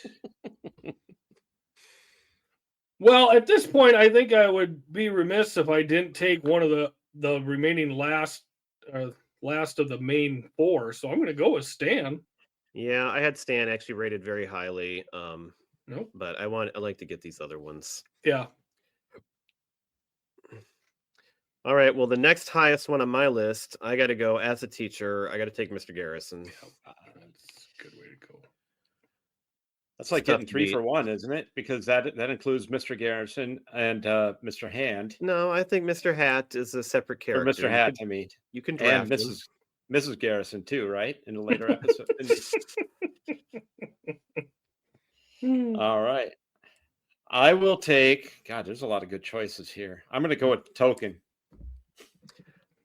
Well, at this point, I think I would be remiss if I didn't take one of the remaining last of the main four. So I'm going to go with Stan. Yeah, I had Stan actually rated very highly. Nope. But I like to get these other ones. Yeah. All right. Well, the next highest one on my list, I got to go as a teacher. I got to take Mr. Garrison. That's a good way to go. That's like It's tough getting to 3 beat. for 1, isn't it? Because that includes Mr. Garrison and Mr. Hand. No, I think Mr. Hat is a separate Or character. Mr. Hat, I mean. You can And draft him. Mrs. Garrison too, right? In a later episode. All right. I will take. God, there's a lot of good choices here. I'm going to go with Token.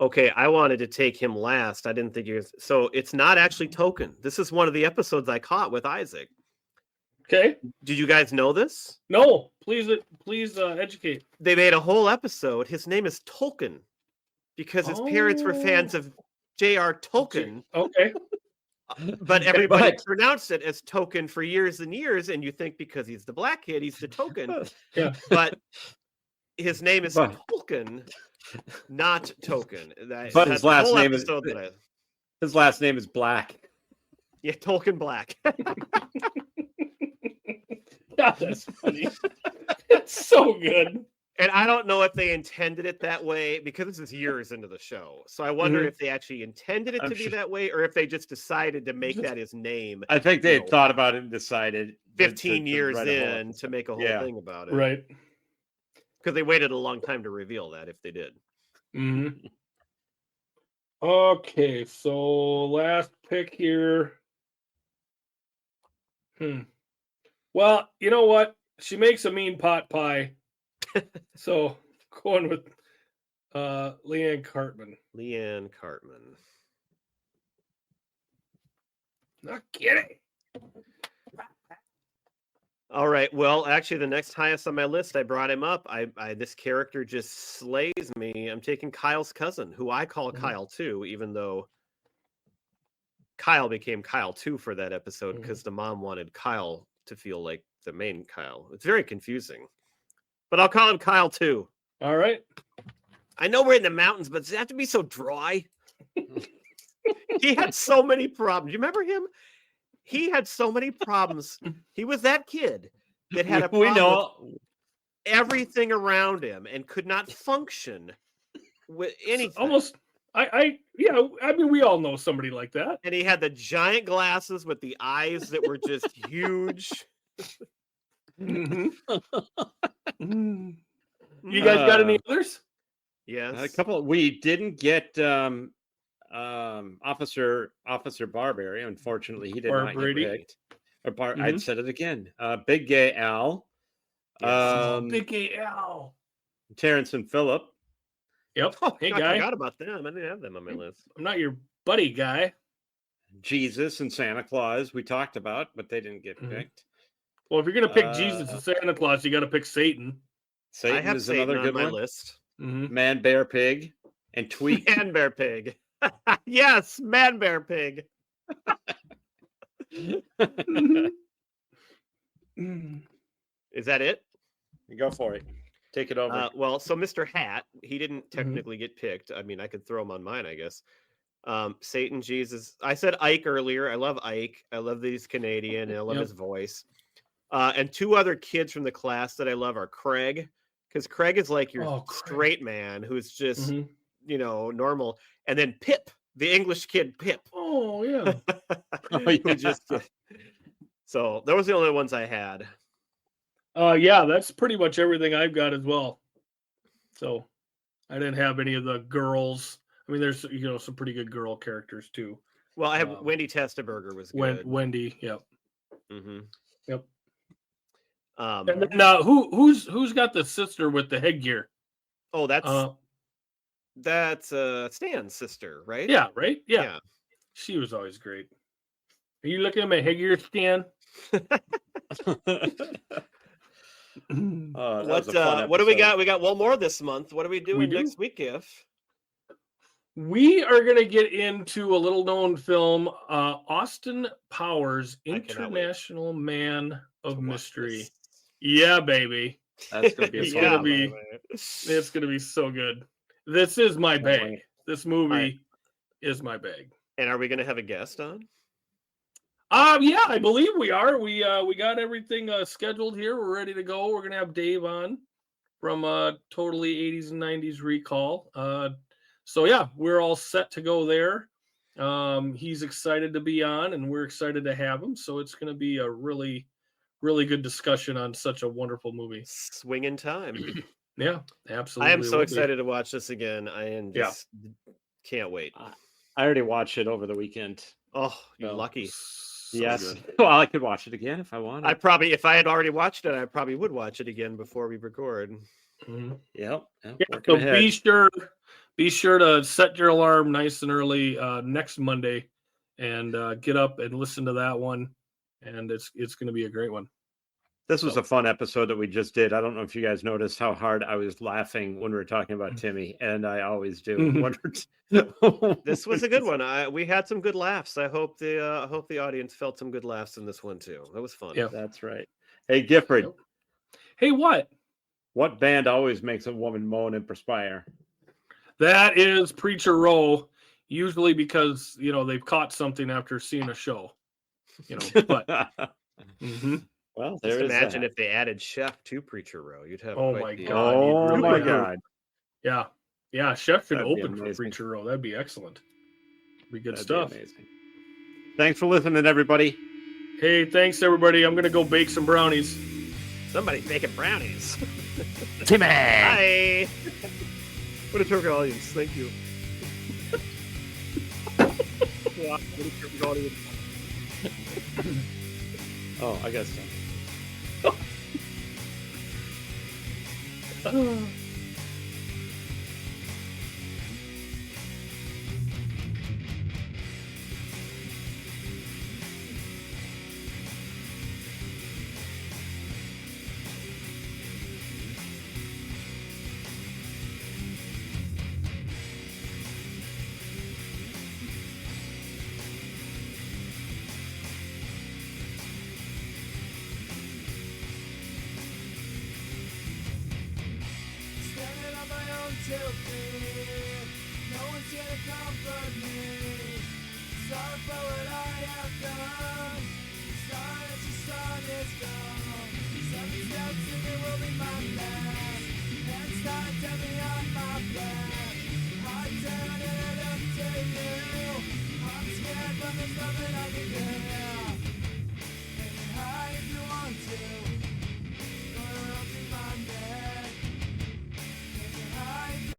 Okay, I wanted to take him last. I didn't think you. So it's not actually Token. This is one of the episodes I caught with Isaac. Okay. Did you guys know this? No, please educate. They made a whole episode. His name is Tolkien because his parents were fans of J.R. Tolkien. Okay. But everybody But- pronounced it as Token for years and years, and you think because he's the black kid, he's the Token. Yeah. But his name is But- Tolkien, not Token. But his last whole name is- episode that I- His last name is Black. yeah, Tolkien Black. God, that's funny. It's so good. And I don't know if they intended it that way because this is years into the show. So I wonder Mhm. if they actually intended it I'm to be sure- that way or if they just decided to make that his name I think they had No. thought about it and decided 15 years write a whole in to make a whole Yeah. thing about it. Right. Because they waited a long time to reveal that if they did. hmm Okay, so last pick here. Well, you know what? She makes a mean pot pie. So going with Leanne Cartman. Leanne Cartman. Not kidding. All right. Well, actually, the next highest on my list, I brought him up. I this character just slays me. I'm taking Kyle's cousin, who I call Mhm. Kyle too, even though Kyle became Kyle too for that episode Mhm. because the mom wanted Kyle to feel like the main Kyle. It's very confusing, but I'll call him Kyle too. All right. I know we're in the mountains, but does it have to be so dry? He had so many problems. You remember him? He had so many problems. He was that kid that had a we problem know. with everything around him and could not function with anything. Almost. I mean, we all know somebody like that. And he had the giant glasses with the eyes that were just huge. You guys got any others? Yes. A couple. We didn't get Officer Barberry. Unfortunately, he did not get Barbrady. picked. Or I'd Mhm. said it again. Big Gay Al, Yes. Big AL. Terrence and Phillip. Yep. Oh, Hey, I guy. forgot about them. I didn't have them on my list. I'm not your buddy guy. Jesus and Santa Claus. We talked about, but they didn't get Mhm. picked. Well, if you're gonna pick Jesus Uh, and Santa Claus, you got to pick Satan. Satan I have is Satan another on good my one. list. Mm-hmm. Man, Bear, Pig, and Tweak. Man Bear Pig. Yes, Man Bear Pig. Is that it? Go for it. Take it over. Well, so Mr. Hat, he didn't technically get picked. I mean, I could throw him on mine, I guess. Satan, Jesus. I said Ike earlier. I love Ike. I love that he's Canadian and I love Yep. his voice. And two other kids from the class that I love are Craig, because Craig is like your Oh, Craig. straight man who's just, Mhm. normal. And then Pip, the English kid Pip. Oh yeah. Oh, who yeah. just so those are the only ones I had. Yeah, that's pretty much everything I've got as well. So I didn't have any of the girls. I mean, there's some pretty good girl characters too. Well, I have Wendy Testaberger was good. Wendy, yep. Mm-hmm. Yep. Um, And then, who's got the sister with the headgear? oh, that's Stan's sister, right? Yeah, right? Yeah. She was always great. Are you looking at my headgear, Stan? Oh, that was a fun What do we episode. got? We got one more this month. What are we doing do? next week, if? We are going to get into a little known film, Austin Powers, I cannot wait International Man of to watch Mystery. this. Yeah, baby. That's gonna be a It's fun gonna one. be- It's going to be so good. This is my Can't bag. wait. This movie is my bag. And are we going to have a guest on? Yeah, I believe we are. We got everything scheduled here. We're ready to go. We're going to have Dave on from Totally 80s and 90s Recall. So yeah, we're all set to go there. He's excited to be on, and we're excited to have him. So it's going to be a really, really good discussion on such a wonderful movie. Swing in time. Yeah, absolutely. I am so will be. excited to watch this again. I am Yeah. just can't wait. I already watched it over the weekend. Oh, you So- lucky. So Yes. good. Well, I could watch it again if I wanted. I probably, if I had already watched it, I probably would watch it again before we record. Mhm. Yep. Yeah, Working so ahead. be sure to set your alarm nice and early next Monday, and get up and listen to that one. And it's going to be a great one. This was a fun episode that we just did. I don't know if you guys noticed how hard I was laughing when we were talking about Timmy, and I always do. This was a good one. We had some good laughs. I hope the audience felt some good laughs in this one too. That was fun. Yeah. That's right. Hey, Gifford, Yep. Hey, what band always makes a woman moan and perspire? that is Preacher Row. Usually because they've caught something after seeing a show. But mhm. Well, Just there is imagine that. if they added Chef to Preacher Row. You'd have Oh quite my the- God. Oh really my do. God. Yeah, Chef could That'd be open for amazing. Preacher Row. That'd be excellent. Be good That'd stuff. be amazing. Thanks for listening, everybody. Hey, thanks everybody. I'm gonna go bake some brownies. Somebody's making brownies. Timmy. Hi. What a terrific audience. Thank you. Wow, what a terrific audience. Oh, I guess so. Standing on my own 2 feet. No one's here to comfort me. Sorry for what I have done. Sorry that your song is gone. 7 steps and it will be my last. Hands tied, tell me on my back. I turn and I look to you. I'm scared, but there's nothing I can do.